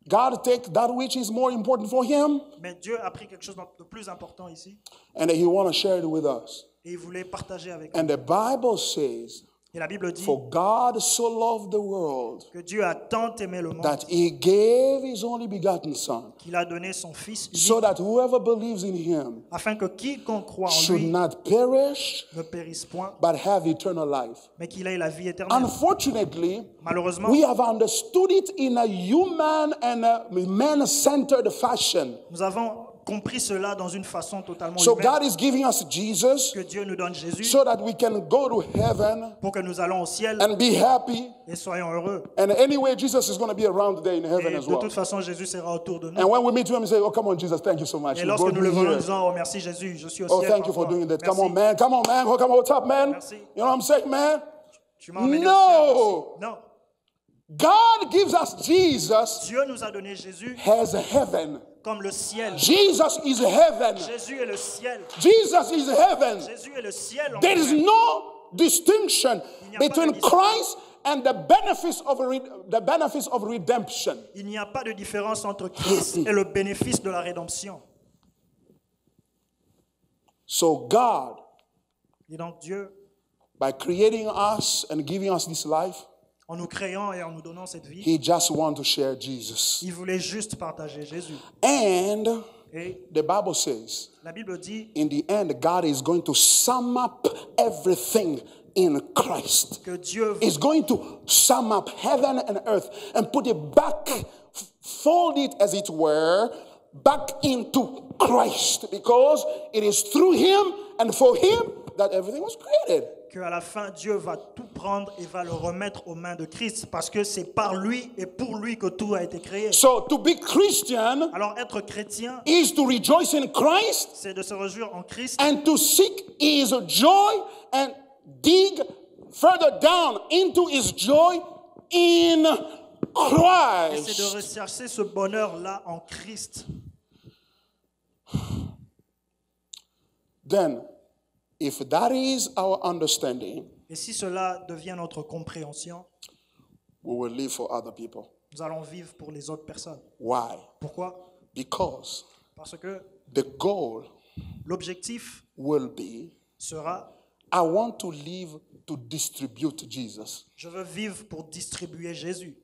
[SPEAKER 1] God takes that which is more important for him,
[SPEAKER 2] Mais Dieu a pris quelque chose de plus important ici.
[SPEAKER 1] and he want to share it with us.
[SPEAKER 2] Et il voulait partager avec nous.
[SPEAKER 1] And the Bible says,
[SPEAKER 2] Et la Bible dit
[SPEAKER 1] for God so loved the world
[SPEAKER 2] que Dieu a tant aimé le monde
[SPEAKER 1] that he gave his only begotten son,
[SPEAKER 2] qu'il a donné son Fils unique
[SPEAKER 1] so that whoever believes in him
[SPEAKER 2] afin que quiconque croit en
[SPEAKER 1] should
[SPEAKER 2] lui
[SPEAKER 1] not perish,
[SPEAKER 2] ne périsse point,
[SPEAKER 1] but have eternal life.
[SPEAKER 2] mais qu'il ait la vie éternelle.
[SPEAKER 1] Unfortunately,
[SPEAKER 2] Malheureusement,
[SPEAKER 1] we have understood it in a human and a man-centered fashion.
[SPEAKER 2] nous avons compris cela dans une façon totalement
[SPEAKER 1] So
[SPEAKER 2] humaine,
[SPEAKER 1] God is giving us Jesus
[SPEAKER 2] que Dieu nous donne Jésus
[SPEAKER 1] so that we can go to heaven
[SPEAKER 2] pour que nous allons au ciel
[SPEAKER 1] and be happy.
[SPEAKER 2] et soyons heureux.
[SPEAKER 1] And anyway, Jesus is going to be around there in heaven
[SPEAKER 2] Et
[SPEAKER 1] as
[SPEAKER 2] de
[SPEAKER 1] well.
[SPEAKER 2] toute façon, Jésus sera autour de nous.
[SPEAKER 1] And when we meet him, we say, oh, come on, Jesus, thank you so much.
[SPEAKER 2] Et
[SPEAKER 1] You
[SPEAKER 2] lorsque
[SPEAKER 1] brought
[SPEAKER 2] nous
[SPEAKER 1] me
[SPEAKER 2] le voyons en
[SPEAKER 1] here.
[SPEAKER 2] disant, oh merci Jésus, je suis au
[SPEAKER 1] Oh,
[SPEAKER 2] ciel.
[SPEAKER 1] thank you
[SPEAKER 2] par
[SPEAKER 1] for
[SPEAKER 2] toi.
[SPEAKER 1] doing that.
[SPEAKER 2] Merci.
[SPEAKER 1] Come on, man. Come on, man. Oh, come on, what's up, man?
[SPEAKER 2] Merci.
[SPEAKER 1] You know what I'm saying, man?
[SPEAKER 2] Tu m'as emmené au ciel.
[SPEAKER 1] No.
[SPEAKER 2] Merci. Non.
[SPEAKER 1] God gives us Jesus
[SPEAKER 2] Dieu nous a donné Jésus
[SPEAKER 1] as a heaven.
[SPEAKER 2] comme le ciel.
[SPEAKER 1] Jesus is heaven.
[SPEAKER 2] Jésus est le ciel.
[SPEAKER 1] Jesus is heaven.
[SPEAKER 2] Jésus est le ciel. En
[SPEAKER 1] There is
[SPEAKER 2] lui-même.
[SPEAKER 1] no distinction
[SPEAKER 2] Il n'y a pas de
[SPEAKER 1] between
[SPEAKER 2] distinction.
[SPEAKER 1] Christ and the benefits of redemption.
[SPEAKER 2] Il n'y a pas de différence entre Christ et le bénéfice de la rédemption.
[SPEAKER 1] So God,
[SPEAKER 2] Et donc Dieu,
[SPEAKER 1] by creating us and giving us this life,
[SPEAKER 2] en nous créant et en nous donnant cette vie,
[SPEAKER 1] He just wanted to share Jesus.
[SPEAKER 2] il voulait juste partager Jésus.
[SPEAKER 1] And
[SPEAKER 2] Et
[SPEAKER 1] the Bible says,
[SPEAKER 2] la Bible dit
[SPEAKER 1] in the end, God is going to sum up everything in Christ.
[SPEAKER 2] que Dieu
[SPEAKER 1] Is going to sum up heaven and earth and put it back, fold it as it were, back into Christ, because it is through him and for him that everything was created.
[SPEAKER 2] qu'à la fin, Dieu va tout prendre et va le remettre aux mains de Christ, parce que c'est par lui et pour lui que tout a été créé.
[SPEAKER 1] So to be Christian
[SPEAKER 2] Alors être chrétien,
[SPEAKER 1] is to rejoice in Christ
[SPEAKER 2] c'est de se réjouir en Christ
[SPEAKER 1] and to seek his joy and dig further down into his joy in
[SPEAKER 2] et c'est de
[SPEAKER 1] Christ.
[SPEAKER 2] rechercher ce bonheur-là en Christ.
[SPEAKER 1] Then, if that is our understanding,
[SPEAKER 2] Et si cela devient notre compréhension,
[SPEAKER 1] we will live for other people.
[SPEAKER 2] nous allons vivre pour les autres personnes.
[SPEAKER 1] Why?
[SPEAKER 2] Pourquoi?
[SPEAKER 1] Because
[SPEAKER 2] Parce que
[SPEAKER 1] the goal
[SPEAKER 2] l'objectif
[SPEAKER 1] will be,
[SPEAKER 2] sera,
[SPEAKER 1] I want to live to distribute Jesus.
[SPEAKER 2] je veux vivre pour distribuer Jésus.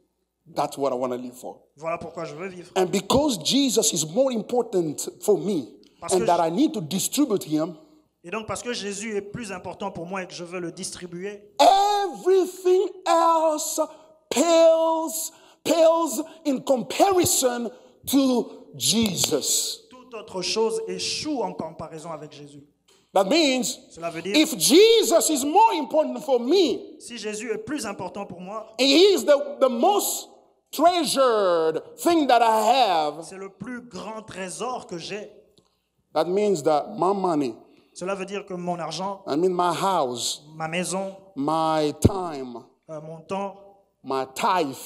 [SPEAKER 1] That's what I want to live for.
[SPEAKER 2] Voilà pourquoi je veux vivre.
[SPEAKER 1] And because Jesus is more important for me,
[SPEAKER 2] Parce
[SPEAKER 1] and
[SPEAKER 2] que
[SPEAKER 1] that I need to distribute him,
[SPEAKER 2] Et donc parce que Jésus est plus important pour moi et que je veux le distribuer,
[SPEAKER 1] everything else pales in comparison to Jesus.
[SPEAKER 2] toute autre chose échoue en comparaison avec Jésus.
[SPEAKER 1] That means
[SPEAKER 2] Cela veut dire,
[SPEAKER 1] if Jesus is more important for me,
[SPEAKER 2] si Jésus est plus important pour moi,
[SPEAKER 1] he is the most treasured thing that I have,
[SPEAKER 2] c'est le plus grand trésor que j'ai.
[SPEAKER 1] that means that my money,
[SPEAKER 2] Cela veut dire que mon argent,
[SPEAKER 1] I mean my house,
[SPEAKER 2] ma maison,
[SPEAKER 1] my time,
[SPEAKER 2] mon temps,
[SPEAKER 1] my tithe,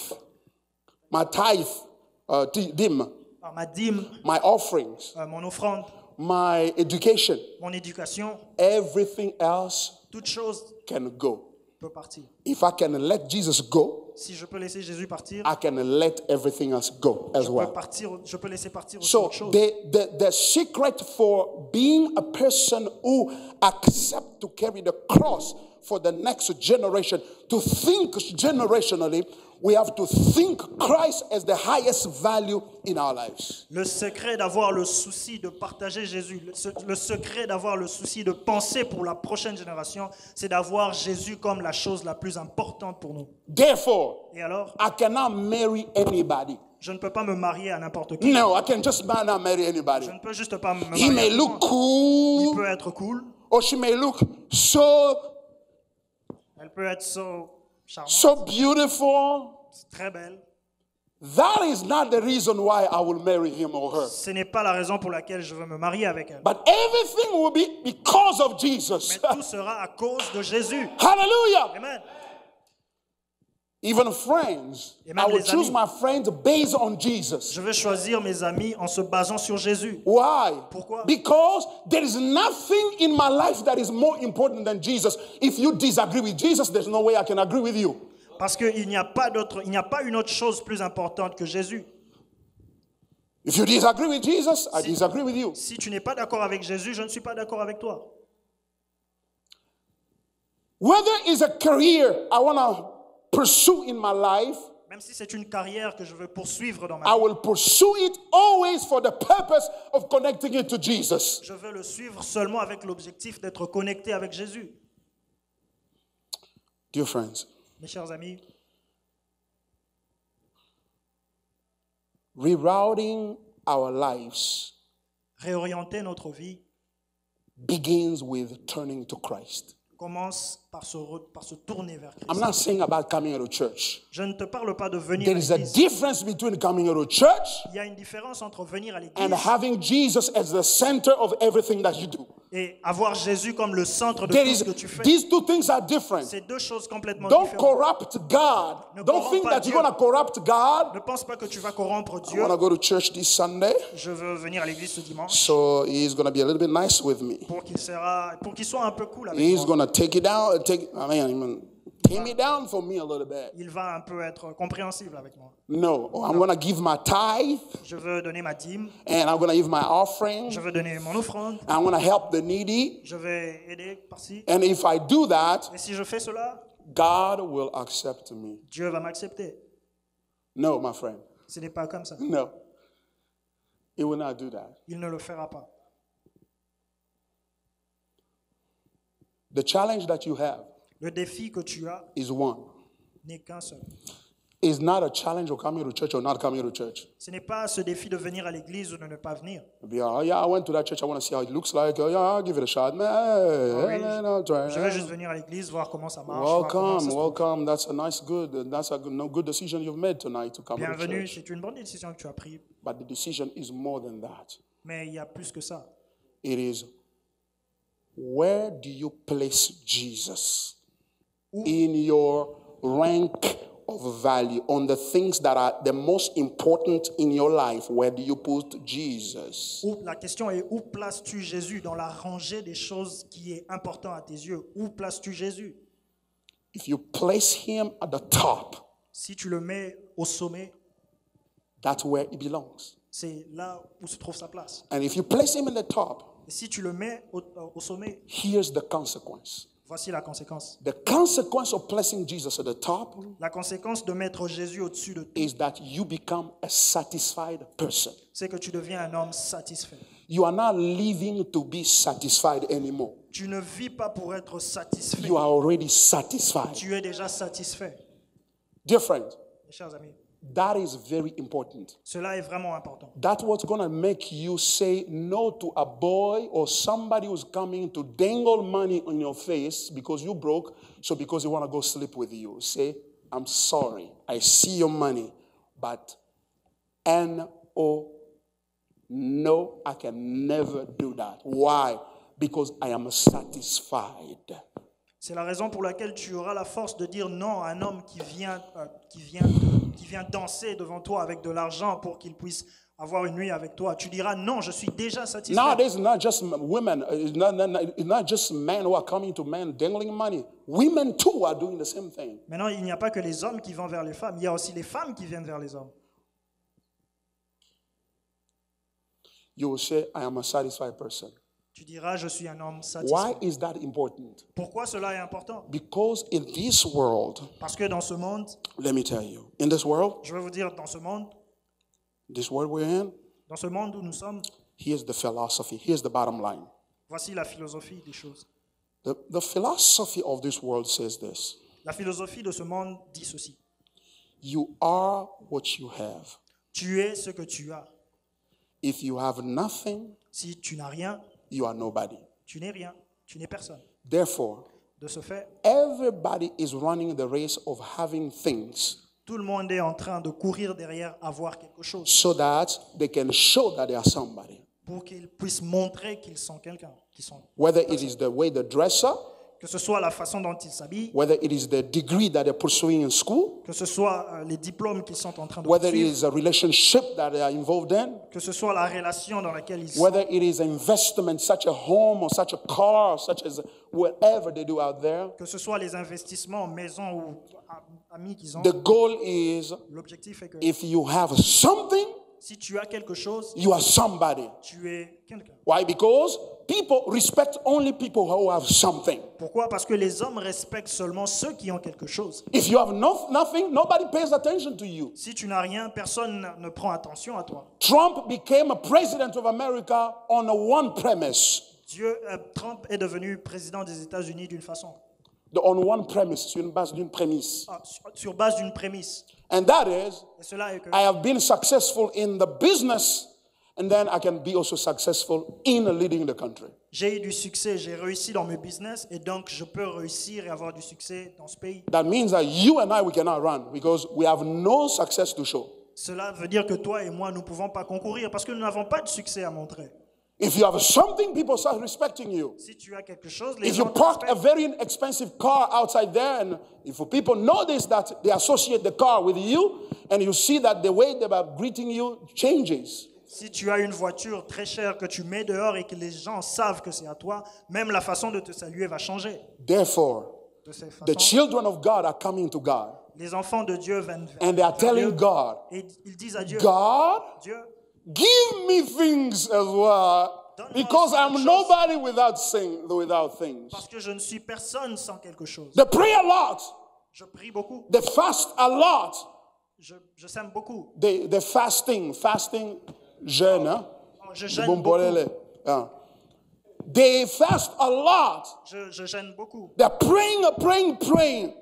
[SPEAKER 1] dim,
[SPEAKER 2] ma dîme,
[SPEAKER 1] my offerings,
[SPEAKER 2] mon offrande,
[SPEAKER 1] my education,
[SPEAKER 2] mon éducation,
[SPEAKER 1] everything else
[SPEAKER 2] toute chose
[SPEAKER 1] can go.
[SPEAKER 2] peut partir.
[SPEAKER 1] If I can let Jesus go,
[SPEAKER 2] Si je peux laisser Jésus partir,
[SPEAKER 1] I can let everything else go as well.
[SPEAKER 2] je peux laisser partir aussi
[SPEAKER 1] So
[SPEAKER 2] autre chose.
[SPEAKER 1] the secret for being a person who accepts to carry the cross for the next generation, to think generationally, we have to think Christ as the highest value in our lives.
[SPEAKER 2] Le secret d'avoir le souci de partager Jésus, le secret d'avoir le souci de penser pour la prochaine génération, c'est d'avoir Jésus comme la chose la plus importante pour nous.
[SPEAKER 1] Therefore,
[SPEAKER 2] Et alors,
[SPEAKER 1] I cannot marry anybody.
[SPEAKER 2] je ne peux pas me marier à n'importe qui.
[SPEAKER 1] No, I can just not marry anybody.
[SPEAKER 2] Je ne peux juste pas me
[SPEAKER 1] He
[SPEAKER 2] marier
[SPEAKER 1] may
[SPEAKER 2] à tout le
[SPEAKER 1] look
[SPEAKER 2] monde.
[SPEAKER 1] cool,
[SPEAKER 2] Il peut être cool,
[SPEAKER 1] or she may look so
[SPEAKER 2] elle peut être charmante,
[SPEAKER 1] so beautiful.
[SPEAKER 2] très belle.
[SPEAKER 1] That is not the reason why I will marry him or her.
[SPEAKER 2] Ce n'est pas la raison pour laquelle je veux me marier avec elle.
[SPEAKER 1] But everything will be because of
[SPEAKER 2] Mais
[SPEAKER 1] Jesus.
[SPEAKER 2] tout sera à cause de Jésus.
[SPEAKER 1] Hallelujah.
[SPEAKER 2] Amen.
[SPEAKER 1] Even friends,
[SPEAKER 2] Et même
[SPEAKER 1] I will
[SPEAKER 2] les
[SPEAKER 1] choose
[SPEAKER 2] amis.
[SPEAKER 1] my friends based on Jesus.
[SPEAKER 2] Je vais choisir mes amis en se basant sur Jésus.
[SPEAKER 1] Why?
[SPEAKER 2] Pourquoi?
[SPEAKER 1] Because there is nothing in my life that is more important than Jesus. If you disagree with Jesus, there's no way I can agree with you.
[SPEAKER 2] Parce qu'il n'y a pas une autre chose plus importante que Jésus.
[SPEAKER 1] If you disagree with Jesus, I disagree with you.
[SPEAKER 2] Si tu n'es pas d'accord avec Jésus, je ne suis pas d'accord avec toi.
[SPEAKER 1] Whether it's a career I want to pursue in my life,
[SPEAKER 2] Même si c'est une carrière que je veux poursuivre dans ma
[SPEAKER 1] I
[SPEAKER 2] vie,
[SPEAKER 1] will pursue it always for the purpose of connecting it to Jesus.
[SPEAKER 2] je veux le suivre seulement avec l'objectif d'être connecté avec Jésus.
[SPEAKER 1] Dear friends,
[SPEAKER 2] Mes chers amis,
[SPEAKER 1] rerouting our lives
[SPEAKER 2] réorienter notre vie
[SPEAKER 1] begins with turning to Christ.
[SPEAKER 2] commence par se tourner vers Christ.
[SPEAKER 1] I'm not saying about coming to church.
[SPEAKER 2] Je ne te parle pas de venir
[SPEAKER 1] There
[SPEAKER 2] à
[SPEAKER 1] is a
[SPEAKER 2] l'église.
[SPEAKER 1] difference between coming to church
[SPEAKER 2] Il y a une différence entre venir à
[SPEAKER 1] and
[SPEAKER 2] l'église
[SPEAKER 1] having Jesus as the center of everything that you do.
[SPEAKER 2] et avoir Jésus comme le centre de
[SPEAKER 1] There
[SPEAKER 2] tout
[SPEAKER 1] is,
[SPEAKER 2] ce que tu fais.
[SPEAKER 1] these two things are different.
[SPEAKER 2] C'est deux choses complètement
[SPEAKER 1] Don't
[SPEAKER 2] différentes.
[SPEAKER 1] corrupt God.
[SPEAKER 2] Ne
[SPEAKER 1] Don't
[SPEAKER 2] corromps
[SPEAKER 1] think
[SPEAKER 2] pas
[SPEAKER 1] that
[SPEAKER 2] Dieu.
[SPEAKER 1] you're going to corrupt God.
[SPEAKER 2] Ne pense pas que tu vas corrompre
[SPEAKER 1] I
[SPEAKER 2] Dieu.
[SPEAKER 1] want to go to church this Sunday,
[SPEAKER 2] Je veux venir à l'église ce dimanche
[SPEAKER 1] so he's going to be a little bit nice with me.
[SPEAKER 2] pour qu'il soit un peu cool avec
[SPEAKER 1] He's
[SPEAKER 2] moi.
[SPEAKER 1] going to take it down, tame me down for me a little bit.
[SPEAKER 2] Il va un peu être compréhensible avec moi.
[SPEAKER 1] No, I'm going to give my tithe,
[SPEAKER 2] Je veux donner ma dîme,
[SPEAKER 1] and I'm going to give my offering.
[SPEAKER 2] je veux donner mon offrande,
[SPEAKER 1] I'm going to help the needy.
[SPEAKER 2] je vais aider par-ci.
[SPEAKER 1] And if I do that,
[SPEAKER 2] Et si je fais cela,
[SPEAKER 1] God will accept me.
[SPEAKER 2] Dieu va m'accepter.
[SPEAKER 1] No, my friend.
[SPEAKER 2] Ce n'est pas comme ça.
[SPEAKER 1] No. He will not do that.
[SPEAKER 2] Il ne le fera pas.
[SPEAKER 1] The challenge that you have
[SPEAKER 2] Le défi que tu as
[SPEAKER 1] is one.
[SPEAKER 2] n'est qu'un seul.
[SPEAKER 1] It's not a challenge of coming to church or not coming to church.
[SPEAKER 2] Ce n'est pas ce défi de venir à l'église ou de ne pas venir.
[SPEAKER 1] Be, oh, yeah, I went to that church. I want to see how it looks like. Oh, yeah, I'll give it a shot. Man,
[SPEAKER 2] Oui,
[SPEAKER 1] no, try.
[SPEAKER 2] je vais juste venir à l'église, voir comment ça marche. Voir comment ça
[SPEAKER 1] Welcome,
[SPEAKER 2] se trouve.
[SPEAKER 1] welcome. That's a nice, good. That's a good decision you've made tonight to come to
[SPEAKER 2] Bienvenue,
[SPEAKER 1] church.
[SPEAKER 2] c'est une bonne décision que tu as prise.
[SPEAKER 1] But the decision is more than that.
[SPEAKER 2] Mais il y a plus que ça.
[SPEAKER 1] It is, where do you place Jesus in your rank of value, on the things that are the most important in your life? Where do you put Jesus?
[SPEAKER 2] La question est, où places-tu Jésus dans la rangée des choses qui est important à tes yeux? Où places-tu Jésus?
[SPEAKER 1] If you place him at the top,
[SPEAKER 2] Si tu le mets au sommet,
[SPEAKER 1] that's where he belongs.
[SPEAKER 2] c'est là où se trouve sa place.
[SPEAKER 1] And if you place him at the top,
[SPEAKER 2] Et si tu le mets au sommet,
[SPEAKER 1] here's the consequence.
[SPEAKER 2] voici la conséquence.
[SPEAKER 1] The consequence of placing Jesus at the top
[SPEAKER 2] La conséquence de mettre Jésus au-dessus de tout,
[SPEAKER 1] is that you become a satisfied person.
[SPEAKER 2] c'est que tu deviens un homme satisfait.
[SPEAKER 1] You are not living to be satisfied anymore.
[SPEAKER 2] Tu ne vis pas pour être satisfait.
[SPEAKER 1] You are already satisfied.
[SPEAKER 2] Tu es déjà satisfait.
[SPEAKER 1] Dear friend,
[SPEAKER 2] Mes chers amis,
[SPEAKER 1] that is very important.
[SPEAKER 2] cela est vraiment important.
[SPEAKER 1] That's what's going to make you say no to a boy or somebody who's coming to dangle money on your face because you broke, so because you want to go sleep with you. Say, I'm sorry, I see your money, but N-O, no, I can never do that. Why? Because I am satisfied.
[SPEAKER 2] C'est la raison pour laquelle tu auras la force de dire non à un homme qui vient danser devant toi avec de l'argent pour qu'il puisse avoir une nuit avec toi. Tu diras non, je suis déjà satisfait.
[SPEAKER 1] Nowadays, it's not just women, it's not just men who are coming to men dangling money. Women too are doing the same thing.
[SPEAKER 2] Maintenant, il n'y a pas que les hommes qui vont vers les femmes, il y a aussi les femmes qui viennent vers les hommes.
[SPEAKER 1] You will say, I am a satisfied person.
[SPEAKER 2] Tu diras, je suis un homme
[SPEAKER 1] Why
[SPEAKER 2] satisfait.
[SPEAKER 1] is that important?
[SPEAKER 2] Pourquoi cela est important?
[SPEAKER 1] Because in this world,
[SPEAKER 2] Parce que dans ce monde,
[SPEAKER 1] let me tell you, in this world
[SPEAKER 2] je vais vous dire, dans ce monde
[SPEAKER 1] we're in,
[SPEAKER 2] où nous sommes,
[SPEAKER 1] here's the philosophy, here's the bottom line.
[SPEAKER 2] voici la philosophie des choses.
[SPEAKER 1] The philosophy of this world says this:
[SPEAKER 2] La philosophie de ce monde dit ceci.
[SPEAKER 1] you are what you have.
[SPEAKER 2] Tu es ce que tu as.
[SPEAKER 1] If you have nothing,
[SPEAKER 2] Si tu n'as rien,
[SPEAKER 1] you are nobody.
[SPEAKER 2] tu n'es rien, tu n'es personne.
[SPEAKER 1] Therefore,
[SPEAKER 2] De ce fait,
[SPEAKER 1] everybody is running the race of having things
[SPEAKER 2] tout le monde est en train de courir derrière avoir quelque chose
[SPEAKER 1] so that they can show that they are somebody.
[SPEAKER 2] pour qu'ils puissent montrer qu'ils sont quelqu'un, qu'ils sont.
[SPEAKER 1] Whether it is the way they dress up,
[SPEAKER 2] Que ce soit la façon dont ils s'habillent,
[SPEAKER 1] whether it is the degree that they're pursuing in school,
[SPEAKER 2] que ce soit les diplômes qu'ils sont en train de
[SPEAKER 1] whether it
[SPEAKER 2] poursuivre,
[SPEAKER 1] is a relationship that they are involved in,
[SPEAKER 2] que ce soit la relation dans laquelle ils sont,
[SPEAKER 1] whether it is investment, such a home or such a car, such as whatever they do out there.
[SPEAKER 2] que ce soit les investissements, maisons ou amis qu'ils ont.
[SPEAKER 1] The goal is,
[SPEAKER 2] L'objectif est que
[SPEAKER 1] if you have something,
[SPEAKER 2] si tu as quelque chose,
[SPEAKER 1] you are somebody.
[SPEAKER 2] tu es quelqu'un.
[SPEAKER 1] Why? Because people respect only people who have something.
[SPEAKER 2] Pourquoi? Parce que les hommes respectent seulement ceux qui ont quelque chose.
[SPEAKER 1] If you have nothing, nobody pays attention to you.
[SPEAKER 2] Si tu n'as rien, personne ne prend attention à toi.
[SPEAKER 1] Trump became a president of America on a one premise.
[SPEAKER 2] Trump est devenu président des États-Unis d'une façon.
[SPEAKER 1] On one premise, sur une base d'une prémisse.
[SPEAKER 2] Sur base d'une prémisse.
[SPEAKER 1] And that is,
[SPEAKER 2] Et cela est que
[SPEAKER 1] I have been successful in the business, and then I can be also successful in leading the country.
[SPEAKER 2] j'ai eu du succès, j'ai réussi dans mes business et donc je peux réussir et avoir du succès dans ce pays.
[SPEAKER 1] That means that you and I, we cannot run because we have no success to show.
[SPEAKER 2] Cela veut dire que toi et moi, nous ne pouvons pas concourir parce que nous n'avons pas de succès à montrer.
[SPEAKER 1] If you have something, people start respecting you.
[SPEAKER 2] Si tu as quelque chose, les
[SPEAKER 1] If you
[SPEAKER 2] gens te
[SPEAKER 1] park a
[SPEAKER 2] respectent.
[SPEAKER 1] very expensive car outside there, and if people notice that they associate the car with you, and you see that the way they are greeting you changes.
[SPEAKER 2] Si tu as une voiture très chère que tu mets dehors et que les gens savent que c'est à toi, même la façon de te saluer va changer.
[SPEAKER 1] Therefore,
[SPEAKER 2] De cette façon,
[SPEAKER 1] the children of God are coming to God,
[SPEAKER 2] les enfants de Dieu viennent
[SPEAKER 1] and they are
[SPEAKER 2] vers
[SPEAKER 1] telling
[SPEAKER 2] Dieu
[SPEAKER 1] God,
[SPEAKER 2] et ils disent à Dieu,
[SPEAKER 1] God,
[SPEAKER 2] Dieu,
[SPEAKER 1] give me things as well.
[SPEAKER 2] Donne-moi
[SPEAKER 1] Because
[SPEAKER 2] sans
[SPEAKER 1] I'm
[SPEAKER 2] quelque chose,
[SPEAKER 1] nobody without things.
[SPEAKER 2] parce que je ne suis personne sans quelque chose.
[SPEAKER 1] They pray a lot.
[SPEAKER 2] Je prie beaucoup,
[SPEAKER 1] They fast a lot.
[SPEAKER 2] je sème beaucoup,
[SPEAKER 1] They fasting, jeûne, hein?
[SPEAKER 2] je
[SPEAKER 1] Du
[SPEAKER 2] gêne
[SPEAKER 1] bon
[SPEAKER 2] beaucoup,
[SPEAKER 1] bolele, hein. They fast a lot.
[SPEAKER 2] je gêne beaucoup.
[SPEAKER 1] They're praying.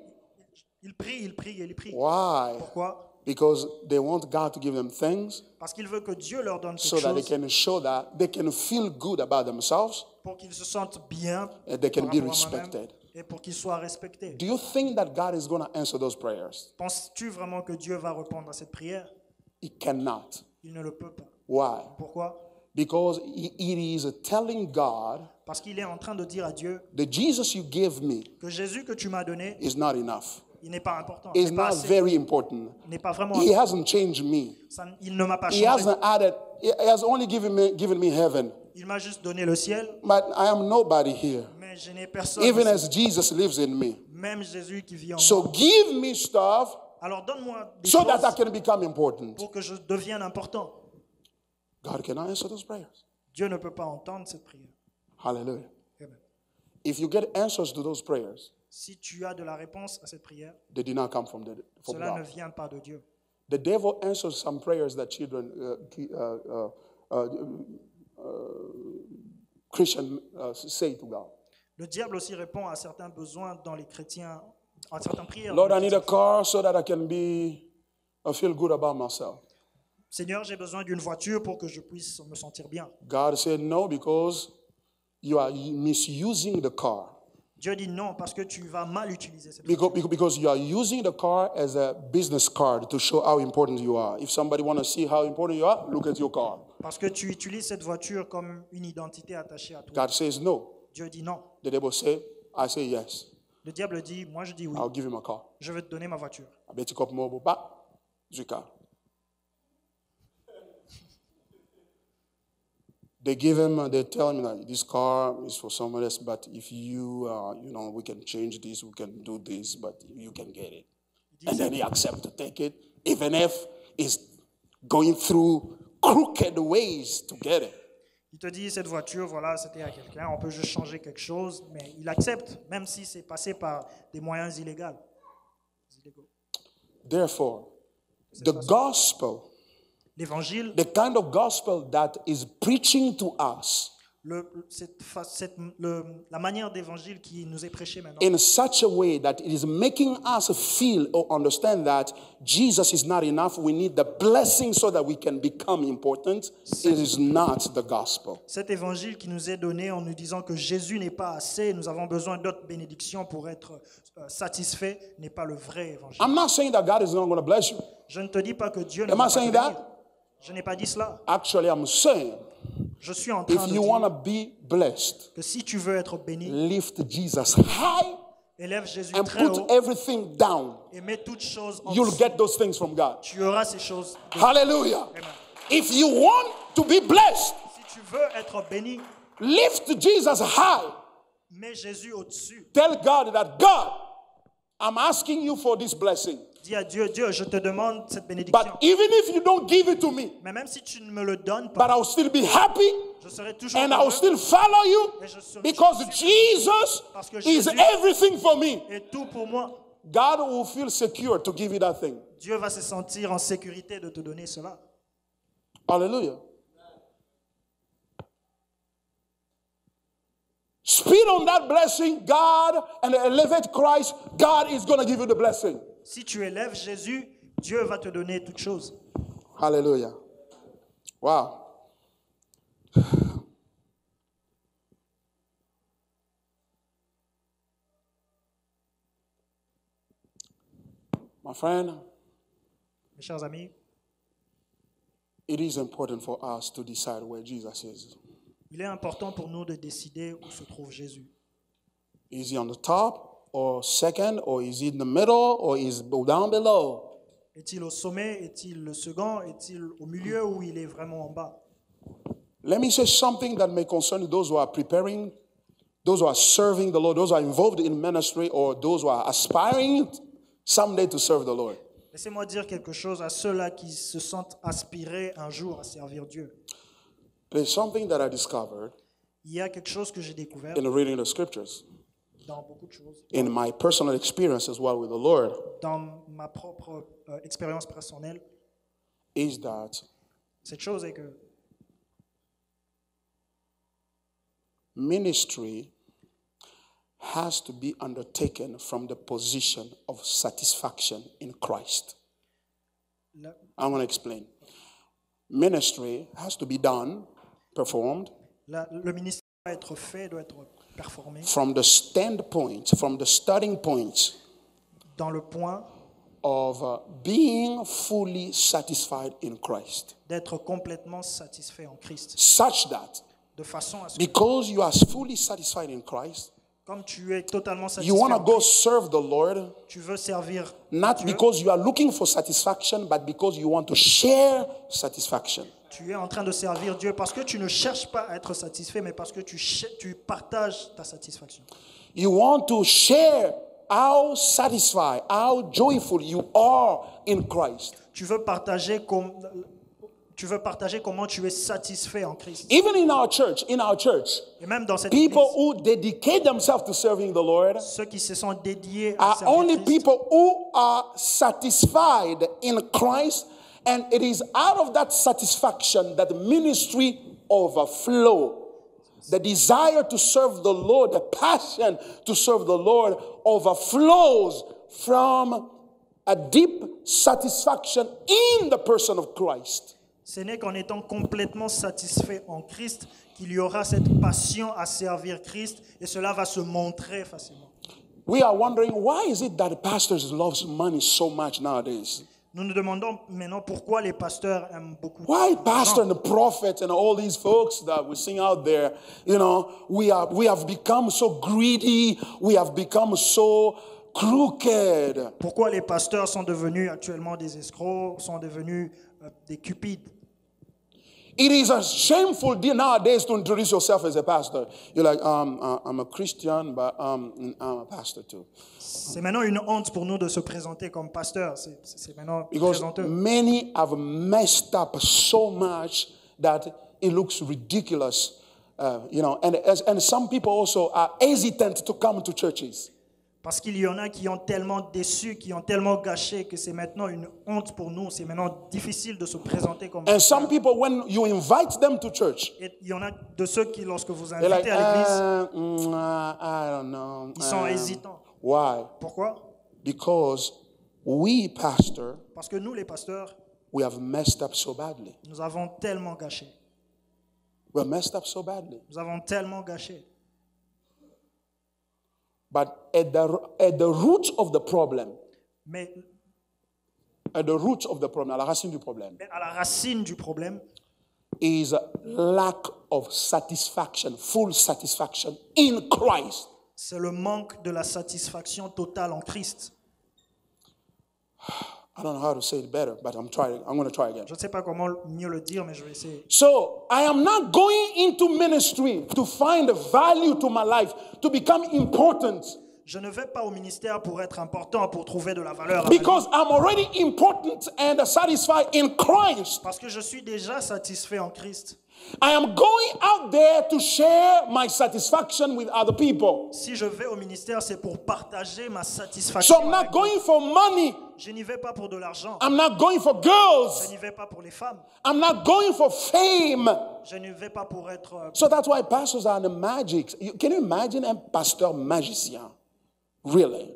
[SPEAKER 2] Il prie.
[SPEAKER 1] Why?
[SPEAKER 2] Pourquoi?
[SPEAKER 1] Because they want God to give them things
[SPEAKER 2] Parce qu'il veut que Dieu leur donne
[SPEAKER 1] so
[SPEAKER 2] quelque
[SPEAKER 1] that they
[SPEAKER 2] chose
[SPEAKER 1] can show that they can feel good about themselves
[SPEAKER 2] pour qu'ils se sentent bien
[SPEAKER 1] and they can
[SPEAKER 2] par
[SPEAKER 1] be
[SPEAKER 2] rapport à moi-même
[SPEAKER 1] respected.
[SPEAKER 2] et pour qu'ils soient respectés.
[SPEAKER 1] Do you think that God is going to answer those prayers?
[SPEAKER 2] Penses-tu vraiment que Dieu va répondre à cette prière?
[SPEAKER 1] He cannot.
[SPEAKER 2] Il ne le peut pas.
[SPEAKER 1] Why?
[SPEAKER 2] Pourquoi?
[SPEAKER 1] Because it is telling God,
[SPEAKER 2] Parce qu'il est en train de dire à Dieu
[SPEAKER 1] the Jesus you give me
[SPEAKER 2] que Jésus que tu m'as donné,
[SPEAKER 1] is not enough.
[SPEAKER 2] il n'est pas important,
[SPEAKER 1] It's
[SPEAKER 2] n'est pas
[SPEAKER 1] not
[SPEAKER 2] assez,
[SPEAKER 1] very important.
[SPEAKER 2] n'est pas vraiment
[SPEAKER 1] He
[SPEAKER 2] important.
[SPEAKER 1] hasn't changed me.
[SPEAKER 2] Il ne m'a pas
[SPEAKER 1] He
[SPEAKER 2] changé.
[SPEAKER 1] hasn't added, he has only given me heaven.
[SPEAKER 2] Il m'a juste donné le ciel,
[SPEAKER 1] But I am nobody here.
[SPEAKER 2] mais je n'ai personne.
[SPEAKER 1] Even
[SPEAKER 2] ici.
[SPEAKER 1] as Jesus lives in me.
[SPEAKER 2] Même Jésus qui vit en moi.
[SPEAKER 1] So give me stuff
[SPEAKER 2] Alors donne-moi des
[SPEAKER 1] so
[SPEAKER 2] choses
[SPEAKER 1] that I can become important.
[SPEAKER 2] pour que je devienne important.
[SPEAKER 1] God cannot answer those prayers.
[SPEAKER 2] Dieu ne peut pas entendre cette prière.
[SPEAKER 1] Hallelujah.
[SPEAKER 2] Amen.
[SPEAKER 1] If you get answers to those prayers,
[SPEAKER 2] Si tu as de la réponse à cette prière,
[SPEAKER 1] they did not come from
[SPEAKER 2] cela ne
[SPEAKER 1] God.
[SPEAKER 2] vient pas de Dieu.
[SPEAKER 1] The devil answers some prayers that children, Christians say to God.
[SPEAKER 2] Le diable aussi répond à certains besoins dans les chrétiens, à certaines prières.
[SPEAKER 1] Lord,
[SPEAKER 2] dans
[SPEAKER 1] I
[SPEAKER 2] les
[SPEAKER 1] need a
[SPEAKER 2] chrétiens.
[SPEAKER 1] car so that I can feel good about myself.
[SPEAKER 2] Seigneur, j'ai besoin d'une voiture pour que je puisse me sentir bien.
[SPEAKER 1] God said no because you are misusing the car.
[SPEAKER 2] Dieu dit non parce que tu vas mal utiliser cette voiture.
[SPEAKER 1] Because you are using the car as a business card to show how important you are. If somebody want to see how important you are, look at your car.
[SPEAKER 2] Parce que tu utilises cette voiture comme une identité attachée à toi.
[SPEAKER 1] God says no.
[SPEAKER 2] Dieu dit non.
[SPEAKER 1] The devil say, I say yes.
[SPEAKER 2] Le diable dit, moi je dis oui.
[SPEAKER 1] I'll give him a car.
[SPEAKER 2] Je vais te donner ma voiture.
[SPEAKER 1] I bet you couple more, but the car. They give him, they tell him that this car is for someone else, but if you, we can change this, we can do this, but you can get it. And then he accepts to take it, even if he's going through crooked ways to get it.
[SPEAKER 2] Il te dit, cette voiture, voilà, c'était à quelqu'un, on peut juste changer quelque chose, mais il accepte, même si c'est passé par des moyens illégaux.
[SPEAKER 1] Therefore, the gospel,
[SPEAKER 2] L'évangile,
[SPEAKER 1] the kind of gospel that is preaching to us
[SPEAKER 2] la manière d'évangile qui nous est prêchée maintenant,
[SPEAKER 1] in such a way that it is making us feel or understand that Jesus is not enough. We need the blessing so that we can become important. It is not the gospel.
[SPEAKER 2] cet évangile qui nous est donné en nous disant que Jésus n'est pas assez, nous avons besoin d'autres bénédictions pour être satisfaits, n'est pas le vrai évangile.
[SPEAKER 1] I'm not saying that God is not going to bless you.
[SPEAKER 2] Je ne te dis pas que Dieu ne
[SPEAKER 1] Am
[SPEAKER 2] va
[SPEAKER 1] I
[SPEAKER 2] pas te
[SPEAKER 1] saying
[SPEAKER 2] bénir.
[SPEAKER 1] that?
[SPEAKER 2] Je n'ai pas dit cela.
[SPEAKER 1] Actually, I'm saying
[SPEAKER 2] Je suis en train
[SPEAKER 1] if
[SPEAKER 2] de
[SPEAKER 1] you want to
[SPEAKER 2] dire
[SPEAKER 1] be blessed,
[SPEAKER 2] que si tu veux être béni,
[SPEAKER 1] lift Jesus high
[SPEAKER 2] élève Jésus
[SPEAKER 1] and
[SPEAKER 2] très
[SPEAKER 1] put
[SPEAKER 2] haut
[SPEAKER 1] everything down.
[SPEAKER 2] et mets toutes choses en
[SPEAKER 1] You'll
[SPEAKER 2] dessous.
[SPEAKER 1] get those things from God.
[SPEAKER 2] Tu auras ces choses.
[SPEAKER 1] Hallelujah.
[SPEAKER 2] Amen.
[SPEAKER 1] If you want to be blessed,
[SPEAKER 2] Si tu veux être béni,
[SPEAKER 1] lift Jesus high.
[SPEAKER 2] mets Jésus au-dessus.
[SPEAKER 1] Tell God that, God, I'm asking you for this blessing.
[SPEAKER 2] Dis à Dieu, Dieu, je te demande cette bénédiction.
[SPEAKER 1] But even if you don't give it to me,
[SPEAKER 2] Mais même si tu ne me le donnes
[SPEAKER 1] but
[SPEAKER 2] pas,
[SPEAKER 1] I'll still be happy
[SPEAKER 2] je serai toujours
[SPEAKER 1] and I'll
[SPEAKER 2] heureux
[SPEAKER 1] still follow you
[SPEAKER 2] et je serai
[SPEAKER 1] because Jesus
[SPEAKER 2] parce que
[SPEAKER 1] is
[SPEAKER 2] Jésus
[SPEAKER 1] everything for me.
[SPEAKER 2] est tout pour moi.
[SPEAKER 1] God will feel secure to give you that thing.
[SPEAKER 2] Dieu va se sentir en sécurité de te donner cela.
[SPEAKER 1] Hallelujah. Speed on that blessing, God, and elevate Christ, God is going to give you the blessing.
[SPEAKER 2] Si tu élèves Jésus, Dieu va te donner toutes choses.
[SPEAKER 1] Hallelujah. Wow. My friend,
[SPEAKER 2] Mes chers amis,
[SPEAKER 1] it is important for us to decide where Jesus is.
[SPEAKER 2] il est important pour nous de décider où se trouve Jésus.
[SPEAKER 1] Is he on the top or second, or is he in the middle, or is he down below?
[SPEAKER 2] Est-il au sommet? Est-il le second? Est-il au milieu ou il est vraiment en bas?
[SPEAKER 1] Let me say something that may concern those who are preparing, those who are serving the Lord, those who are involved in ministry, or those who are aspiring someday to serve the Lord.
[SPEAKER 2] Laissez-moi dire quelque chose à ceux-là qui se sentent aspirés un jour à servir Dieu.
[SPEAKER 1] There's something that I discovered
[SPEAKER 2] Il y a quelque chose que j'ai découvert
[SPEAKER 1] in reading the scriptures,
[SPEAKER 2] dans beaucoup de choses,
[SPEAKER 1] in my personal experience as well with the Lord,
[SPEAKER 2] dans ma propre expérience personnelle.
[SPEAKER 1] is that
[SPEAKER 2] Cette chose est que
[SPEAKER 1] ministry has to be undertaken from the position of satisfaction in Christ.
[SPEAKER 2] la-
[SPEAKER 1] I'm going to explain. Ministry has to be done, performed,
[SPEAKER 2] le ministère doit être fait, doit être performé
[SPEAKER 1] from the standpoint, from the starting point
[SPEAKER 2] dans le point
[SPEAKER 1] of being fully satisfied in Christ,
[SPEAKER 2] d'être complètement satisfait en Christ.
[SPEAKER 1] such that
[SPEAKER 2] De façon à ce que,
[SPEAKER 1] because you are fully satisfied in Christ,
[SPEAKER 2] comme tu es totalement
[SPEAKER 1] you
[SPEAKER 2] satisfait
[SPEAKER 1] want to
[SPEAKER 2] en
[SPEAKER 1] go
[SPEAKER 2] Christ,
[SPEAKER 1] serve the Lord,
[SPEAKER 2] tu veux servir
[SPEAKER 1] not
[SPEAKER 2] Dieu,
[SPEAKER 1] because you are looking for satisfaction, but because you want to share satisfaction.
[SPEAKER 2] tu es en train de servir Dieu parce que tu ne cherches pas à être satisfait, mais parce que tu partages ta satisfaction.
[SPEAKER 1] You want to share how satisfied, how joyful you are in Christ.
[SPEAKER 2] Tu veux partager comment tu es satisfait en Christ.
[SPEAKER 1] Even in our church,
[SPEAKER 2] Et même dans cette
[SPEAKER 1] people
[SPEAKER 2] église,
[SPEAKER 1] who dedicate themselves to serving the Lord
[SPEAKER 2] ceux qui se sont dédiés à
[SPEAKER 1] are
[SPEAKER 2] servir
[SPEAKER 1] only
[SPEAKER 2] Christ,
[SPEAKER 1] people who are satisfied in Christ, and it is out of that satisfaction that the ministry overflow. The desire to serve the Lord, the passion to serve the Lord overflows from a deep satisfaction in the person of Christ.
[SPEAKER 2] ce n'est qu'en étant complètement satisfait en Christ qu'il y aura cette passion à servir Christ et cela va se montrer facilement.
[SPEAKER 1] We are wondering, why is it that pastors love money so much nowadays?
[SPEAKER 2] Nous nous demandons maintenant pourquoi les pasteurs aiment beaucoup
[SPEAKER 1] Why
[SPEAKER 2] l'argent.
[SPEAKER 1] pastor and the prophet and all these folks that we sing out there, you know, we have become so greedy, we have become so crooked.
[SPEAKER 2] Pourquoi les pasteurs sont devenus actuellement des escrocs, sont devenus des cupides.
[SPEAKER 1] It is a shameful deal nowadays to introduce yourself as a pastor. You're like, I'm a Christian, but I'm a pastor too.
[SPEAKER 2] C'est maintenant une honte pour nous de se présenter comme pasteur. C'est maintenant
[SPEAKER 1] Because
[SPEAKER 2] présenteux.
[SPEAKER 1] many have messed up so much that it looks ridiculous. You know, and some people also are hesitant to come to churches.
[SPEAKER 2] Parce qu'il y en a qui ont tellement déçu, qui ont tellement gâché que c'est maintenant une honte pour nous. C'est maintenant difficile de se présenter comme
[SPEAKER 1] And some
[SPEAKER 2] pasteur.
[SPEAKER 1] people, when you invite them to church,
[SPEAKER 2] Et il y en a de ceux qui, lorsque vous
[SPEAKER 1] they're like,
[SPEAKER 2] invitez à l'église,
[SPEAKER 1] I don't know.
[SPEAKER 2] ils sont hésitants.
[SPEAKER 1] Why?
[SPEAKER 2] Pourquoi?
[SPEAKER 1] Because we, pastor,
[SPEAKER 2] Parce que nous, les pasteurs,
[SPEAKER 1] we have messed up so badly.
[SPEAKER 2] nous avons tellement gâché.
[SPEAKER 1] We have messed up so badly.
[SPEAKER 2] Nous avons tellement gâché.
[SPEAKER 1] But at the root of the problem,
[SPEAKER 2] Mais
[SPEAKER 1] à la racine du problème,
[SPEAKER 2] à la racine du problème,
[SPEAKER 1] is lack of satisfaction, full satisfaction in Christ.
[SPEAKER 2] c'est le manque de la satisfaction totale en Christ.
[SPEAKER 1] I don't know how to say it better, but I'm going to try again.
[SPEAKER 2] Je ne sais pas comment mieux le dire, mais je vais essayer.
[SPEAKER 1] So I am not going into ministry to find value to my life, to become important,
[SPEAKER 2] Je ne vais pas au ministère pour être important, pour trouver de la valeur à ma vie.
[SPEAKER 1] because I'm already important and satisfied in Christ.
[SPEAKER 2] Parce que je suis déjà satisfait en Christ.
[SPEAKER 1] I am going out there to share my satisfaction with other people.
[SPEAKER 2] Si je vais au ministère, c'est pour partager ma
[SPEAKER 1] So
[SPEAKER 2] satisfaction.
[SPEAKER 1] I'm not
[SPEAKER 2] avec
[SPEAKER 1] going for money.
[SPEAKER 2] vous. Je n'y vais pas pour de l'argent.
[SPEAKER 1] I'm not going for
[SPEAKER 2] Je
[SPEAKER 1] girls.
[SPEAKER 2] n'y vais pas pour les femmes.
[SPEAKER 1] I'm not going for fame.
[SPEAKER 2] Je ne vais pas pour être...
[SPEAKER 1] So that's why pastors are in the magic. Can you imagine a pastor magician? Really?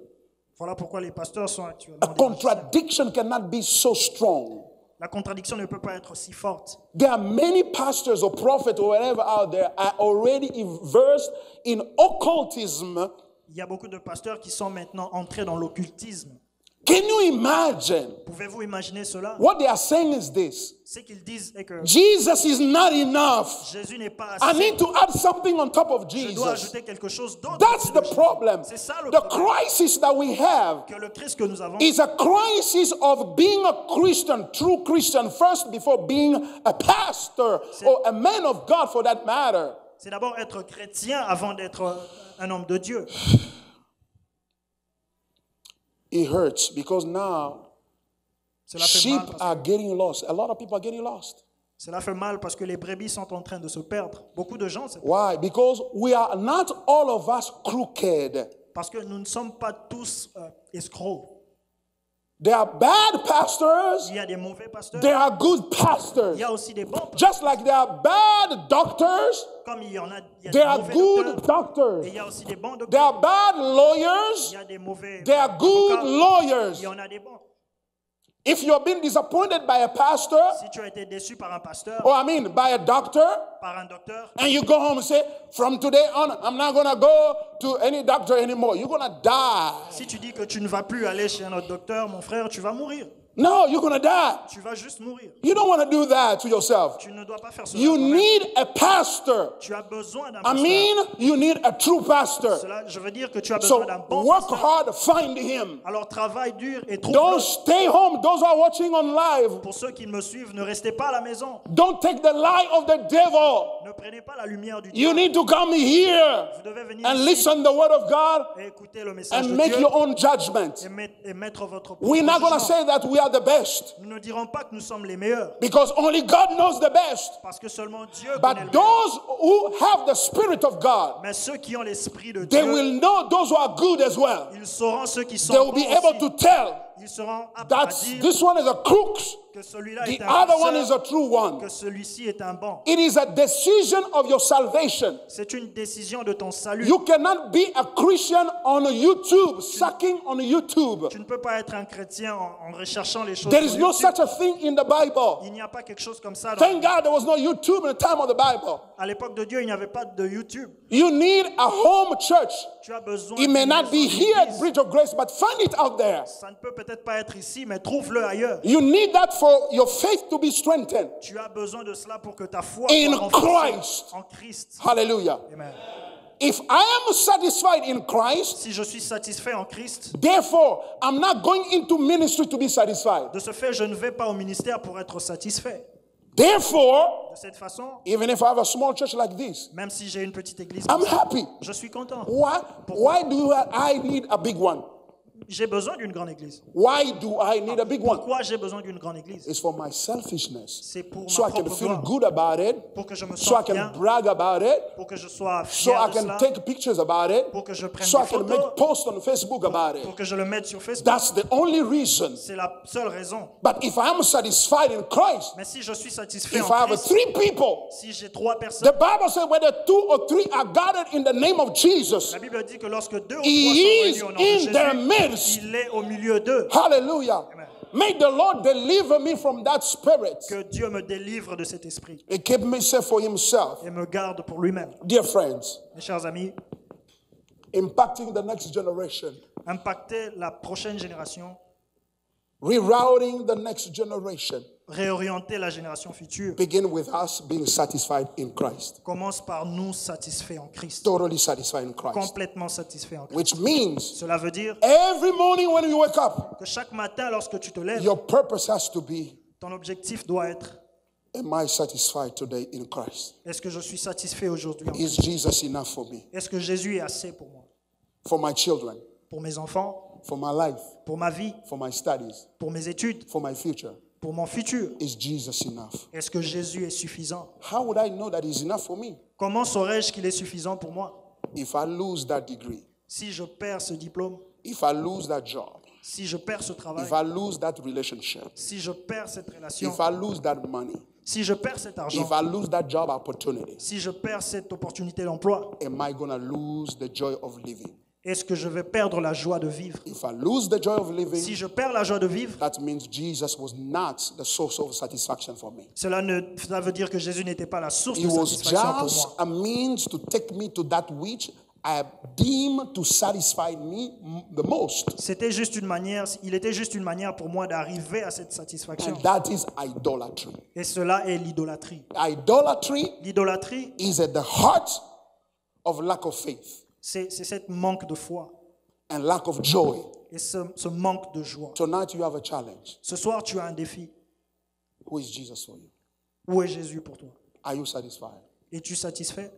[SPEAKER 2] Voilà pourquoi les pasteurs sont actuellement
[SPEAKER 1] A
[SPEAKER 2] des magiciens.
[SPEAKER 1] contradiction cannot be so strong.
[SPEAKER 2] La contradiction ne peut pas être si forte.
[SPEAKER 1] There are many pastors or prophets or whatever out there are already versed in occultism.
[SPEAKER 2] Il y a beaucoup de pasteurs qui sont maintenant entrés dans l'occultisme.
[SPEAKER 1] Can you imagine?
[SPEAKER 2] Pouvez-vous imaginer cela?
[SPEAKER 1] What they are saying is this:
[SPEAKER 2] Ce qu'ils disent est que
[SPEAKER 1] Jesus is not enough.
[SPEAKER 2] Jésus n'est pas
[SPEAKER 1] I
[SPEAKER 2] assez.
[SPEAKER 1] need to add something on top of
[SPEAKER 2] Je dois
[SPEAKER 1] Jesus.
[SPEAKER 2] ajouter quelque chose d'autre.
[SPEAKER 1] That's
[SPEAKER 2] au-dessus
[SPEAKER 1] the
[SPEAKER 2] de Jésus.
[SPEAKER 1] problem.
[SPEAKER 2] C'est ça le
[SPEAKER 1] The
[SPEAKER 2] problème.
[SPEAKER 1] crisis that we have
[SPEAKER 2] Que le Christ que nous avons,
[SPEAKER 1] is a crisis of being a Christian, true Christian, first before being a pastor or a man of God for that matter.
[SPEAKER 2] c'est d'abord être chrétien avant d'être un homme de Dieu.
[SPEAKER 1] It hurts because now
[SPEAKER 2] Cela fait
[SPEAKER 1] sheep
[SPEAKER 2] mal parce
[SPEAKER 1] are
[SPEAKER 2] que
[SPEAKER 1] getting lost. A lot of people are getting lost.
[SPEAKER 2] Cela fait mal parce que les brebis sont en train de se perdre. Beaucoup de gens, c'est
[SPEAKER 1] Why? Because we are not all of us crooked.
[SPEAKER 2] parce que nous ne sommes pas tous escrocs.
[SPEAKER 1] There are bad pastors.
[SPEAKER 2] Il y a des mauvais pasteurs.
[SPEAKER 1] There are good
[SPEAKER 2] Il
[SPEAKER 1] pastors.
[SPEAKER 2] y a aussi des bons pasteurs.
[SPEAKER 1] Just like there are bad doctors,
[SPEAKER 2] Comme il y en a, il y a
[SPEAKER 1] there
[SPEAKER 2] des
[SPEAKER 1] are
[SPEAKER 2] mauvais
[SPEAKER 1] good
[SPEAKER 2] docteurs.
[SPEAKER 1] doctors.
[SPEAKER 2] Et il y a aussi des bons
[SPEAKER 1] There
[SPEAKER 2] docteurs.
[SPEAKER 1] are bad
[SPEAKER 2] Il
[SPEAKER 1] lawyers.
[SPEAKER 2] y a des mauvais
[SPEAKER 1] There are good
[SPEAKER 2] avocats.
[SPEAKER 1] lawyers.
[SPEAKER 2] Il y en a des bons.
[SPEAKER 1] If you're being disappointed by a pastor,
[SPEAKER 2] Si tu as été déçu par un pasteur,
[SPEAKER 1] or by a doctor,
[SPEAKER 2] par un docteur,
[SPEAKER 1] and you go home and say, from today on, I'm not going to go to any doctor anymore. You're going to die.
[SPEAKER 2] si tu dis que tu ne vas plus aller chez un autre docteur, mon frère, tu vas mourir.
[SPEAKER 1] No, you're going to die.
[SPEAKER 2] Tu vas juste mourir.
[SPEAKER 1] You don't want to do that to yourself.
[SPEAKER 2] Tu ne dois pas faire cela.
[SPEAKER 1] You
[SPEAKER 2] toi-même.
[SPEAKER 1] need a pastor.
[SPEAKER 2] Tu as besoin d'un
[SPEAKER 1] I
[SPEAKER 2] pasteur.
[SPEAKER 1] mean, you need a true pastor.
[SPEAKER 2] Cela, je veux dire que tu as
[SPEAKER 1] So
[SPEAKER 2] besoin d'un bon
[SPEAKER 1] work
[SPEAKER 2] pasteur.
[SPEAKER 1] hard, find him.
[SPEAKER 2] Alors travaille dur et trouve.
[SPEAKER 1] Don't stay home. Those who are watching on live,
[SPEAKER 2] Pour ceux qui me suivent, ne restez pas à la maison.
[SPEAKER 1] don't take the lie of the devil.
[SPEAKER 2] Ne prenez pas la lumière du
[SPEAKER 1] You
[SPEAKER 2] diable.
[SPEAKER 1] need to come here
[SPEAKER 2] Vous devez venir
[SPEAKER 1] and
[SPEAKER 2] ici
[SPEAKER 1] listen the word of God
[SPEAKER 2] et écouter le message
[SPEAKER 1] and
[SPEAKER 2] de
[SPEAKER 1] make
[SPEAKER 2] Dieu
[SPEAKER 1] your own judgment.
[SPEAKER 2] et mettre votre propre
[SPEAKER 1] We're not going to
[SPEAKER 2] jugement.
[SPEAKER 1] say that we are the best
[SPEAKER 2] Nous ne dirons pas que nous sommes les meilleurs,
[SPEAKER 1] because only God knows the best.
[SPEAKER 2] parce que seulement Dieu connaît le
[SPEAKER 1] But
[SPEAKER 2] meilleur.
[SPEAKER 1] those who have the Spirit of God,
[SPEAKER 2] Mais ceux qui ont l'esprit de
[SPEAKER 1] they
[SPEAKER 2] Dieu,
[SPEAKER 1] will know those who are good as well.
[SPEAKER 2] ils sauront ceux qui sont
[SPEAKER 1] They will
[SPEAKER 2] bons
[SPEAKER 1] be able
[SPEAKER 2] aussi.
[SPEAKER 1] to tell
[SPEAKER 2] Ils seront aptes
[SPEAKER 1] that
[SPEAKER 2] à dire
[SPEAKER 1] this one is a crook,
[SPEAKER 2] que celui-là
[SPEAKER 1] the
[SPEAKER 2] est un
[SPEAKER 1] other one
[SPEAKER 2] farceur,
[SPEAKER 1] is a true one.
[SPEAKER 2] que celui-ci est un bon.
[SPEAKER 1] It is a decision of your salvation.
[SPEAKER 2] C'est une décision de ton salut.
[SPEAKER 1] You cannot be a Christian on YouTube, sucking on YouTube.
[SPEAKER 2] Tu ne peux pas être un chrétien en recherchant les choses
[SPEAKER 1] There
[SPEAKER 2] sur
[SPEAKER 1] is no
[SPEAKER 2] YouTube.
[SPEAKER 1] such a thing in the Bible.
[SPEAKER 2] Il n'y a pas quelque chose comme ça.
[SPEAKER 1] Thank God there was no YouTube in the time of the Bible.
[SPEAKER 2] À l'époque de Dieu, il n'y avait pas de YouTube.
[SPEAKER 1] You need a home church.
[SPEAKER 2] Tu as besoin
[SPEAKER 1] It may
[SPEAKER 2] d'une
[SPEAKER 1] not
[SPEAKER 2] maison
[SPEAKER 1] be here at
[SPEAKER 2] d'église.
[SPEAKER 1] Bridge of Grace, but find it out there.
[SPEAKER 2] Ça ne peut peut-être pas être ici, mais trouve-le ailleurs.
[SPEAKER 1] You need that for your faith to be strengthened.
[SPEAKER 2] Tu as besoin de cela pour que ta foi
[SPEAKER 1] In
[SPEAKER 2] soit renforcée
[SPEAKER 1] Christ.
[SPEAKER 2] en Christ.
[SPEAKER 1] Hallelujah.
[SPEAKER 2] Amen.
[SPEAKER 1] If I am satisfied in Christ,
[SPEAKER 2] Si je suis satisfait en Christ,
[SPEAKER 1] therefore I'm not going into ministry to be satisfied.
[SPEAKER 2] de ce fait, je ne vais pas au ministère pour être satisfait.
[SPEAKER 1] Therefore,
[SPEAKER 2] De cette façon,
[SPEAKER 1] even if I have a small church like this,
[SPEAKER 2] même si j'ai une petite église,
[SPEAKER 1] I'm
[SPEAKER 2] comme ça,
[SPEAKER 1] happy.
[SPEAKER 2] je suis content.
[SPEAKER 1] Why do I need a big one?
[SPEAKER 2] J'ai besoin d'une grande église.
[SPEAKER 1] Why do I need a big one?
[SPEAKER 2] Pourquoi j'ai besoin d'une grande église?
[SPEAKER 1] It's for my selfishness.
[SPEAKER 2] C'est pour
[SPEAKER 1] So
[SPEAKER 2] ma
[SPEAKER 1] I can
[SPEAKER 2] propre
[SPEAKER 1] feel
[SPEAKER 2] gloire,
[SPEAKER 1] good about it.
[SPEAKER 2] pour que je me
[SPEAKER 1] So I
[SPEAKER 2] sente
[SPEAKER 1] can
[SPEAKER 2] bien,
[SPEAKER 1] brag about it.
[SPEAKER 2] pour que je sois
[SPEAKER 1] So
[SPEAKER 2] fier
[SPEAKER 1] I
[SPEAKER 2] de
[SPEAKER 1] can
[SPEAKER 2] cela,
[SPEAKER 1] take pictures about it.
[SPEAKER 2] pour que je prenne
[SPEAKER 1] So I
[SPEAKER 2] des
[SPEAKER 1] can
[SPEAKER 2] photos,
[SPEAKER 1] make posts on Facebook about
[SPEAKER 2] pour
[SPEAKER 1] it.
[SPEAKER 2] que je le mette sur Facebook.
[SPEAKER 1] That's the only reason.
[SPEAKER 2] C'est la seule raison.
[SPEAKER 1] But if I am satisfied in Christ,
[SPEAKER 2] Mais si je suis satisfait
[SPEAKER 1] if
[SPEAKER 2] en
[SPEAKER 1] I have
[SPEAKER 2] Christ,
[SPEAKER 1] three people,
[SPEAKER 2] si j'ai trois
[SPEAKER 1] the
[SPEAKER 2] personnes,
[SPEAKER 1] Bible says whether 2 or 3 are gathered in the name of Jesus,
[SPEAKER 2] la Bible dit que lorsque deux ou trois
[SPEAKER 1] He is
[SPEAKER 2] sont réunis au nom de
[SPEAKER 1] in their
[SPEAKER 2] Jésus,
[SPEAKER 1] midst.
[SPEAKER 2] il est au milieu d'eux.
[SPEAKER 1] Hallelujah. May the Lord deliver me from that spirit
[SPEAKER 2] Que Dieu me délivre de cet esprit
[SPEAKER 1] and keep me safe for Himself.
[SPEAKER 2] et me garde pour lui-même.
[SPEAKER 1] Dear friends,
[SPEAKER 2] Mes chers amis,
[SPEAKER 1] impacting the next generation,
[SPEAKER 2] impacter la prochaine génération,
[SPEAKER 1] rerouting the next generation,
[SPEAKER 2] réorienter la génération future,
[SPEAKER 1] begin with us being satisfied in Christ.
[SPEAKER 2] commence par nous satisfaits en Christ.
[SPEAKER 1] Totally satisfied in Christ.
[SPEAKER 2] Complètement satisfaits en Christ.
[SPEAKER 1] Which means
[SPEAKER 2] Cela veut dire
[SPEAKER 1] every morning when you wake up,
[SPEAKER 2] que chaque matin, lorsque tu te lèves,
[SPEAKER 1] your purpose has to be,
[SPEAKER 2] ton objectif doit être:
[SPEAKER 1] am I satisfied today in Christ?
[SPEAKER 2] est-ce que je suis satisfait aujourd'hui en
[SPEAKER 1] Is
[SPEAKER 2] Christ?
[SPEAKER 1] Jesus enough for me?
[SPEAKER 2] Est-ce que Jésus est assez pour moi,
[SPEAKER 1] For my children,
[SPEAKER 2] pour mes enfants,
[SPEAKER 1] for my life,
[SPEAKER 2] pour ma vie,
[SPEAKER 1] for my studies,
[SPEAKER 2] pour mes études,
[SPEAKER 1] for my future?
[SPEAKER 2] pour mon futur?
[SPEAKER 1] Is Jesus enough?
[SPEAKER 2] Est-ce que Jésus est suffisant?
[SPEAKER 1] How would I know that He's enough for me?
[SPEAKER 2] Comment saurais-je qu'il est suffisant pour moi?
[SPEAKER 1] If I lose that degree,
[SPEAKER 2] Si je perds ce diplôme,
[SPEAKER 1] if I lose that job,
[SPEAKER 2] si je perds ce travail,
[SPEAKER 1] if I lose that relationship,
[SPEAKER 2] si je perds cette relation,
[SPEAKER 1] if I lose that money,
[SPEAKER 2] si je perds cet argent,
[SPEAKER 1] if I lose that job opportunity,
[SPEAKER 2] si je perds cette opportunité d'emploi,
[SPEAKER 1] am I going to lose the joy of living?
[SPEAKER 2] est-ce que je vais perdre la joie de vivre?
[SPEAKER 1] If I lose the joy of living,
[SPEAKER 2] Si je perds la joie de vivre,
[SPEAKER 1] that means Jesus was not the source of satisfaction for me.
[SPEAKER 2] cela veut dire que Jésus n'était pas la source
[SPEAKER 1] He
[SPEAKER 2] de
[SPEAKER 1] was
[SPEAKER 2] satisfaction pour
[SPEAKER 1] just
[SPEAKER 2] moi.
[SPEAKER 1] a means to take me to that which I deem to satisfy me the most.
[SPEAKER 2] Il était juste une manière pour moi d'arriver à cette satisfaction.
[SPEAKER 1] And that is idolatry.
[SPEAKER 2] Et cela est l'idolâtrie.
[SPEAKER 1] Idolatry
[SPEAKER 2] L'idolâtrie,
[SPEAKER 1] is at the heart of lack of faith
[SPEAKER 2] c'est cette manque de foi
[SPEAKER 1] and lack of joy.
[SPEAKER 2] et ce manque de joie.
[SPEAKER 1] Tonight you have a challenge.
[SPEAKER 2] Ce soir, tu as un défi.
[SPEAKER 1] Who is Jesus for you?
[SPEAKER 2] Où est Jésus pour toi?
[SPEAKER 1] Are you satisfied?
[SPEAKER 2] Es-tu satisfait?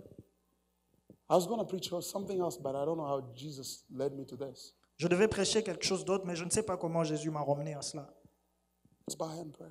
[SPEAKER 1] I was going to preach something else, but I don't know how Jesus led me to this.
[SPEAKER 2] Je devais prêcher quelque chose d'autre, mais je ne sais pas comment Jésus m'a ramené à cela.
[SPEAKER 1] Let's bow our head and pray.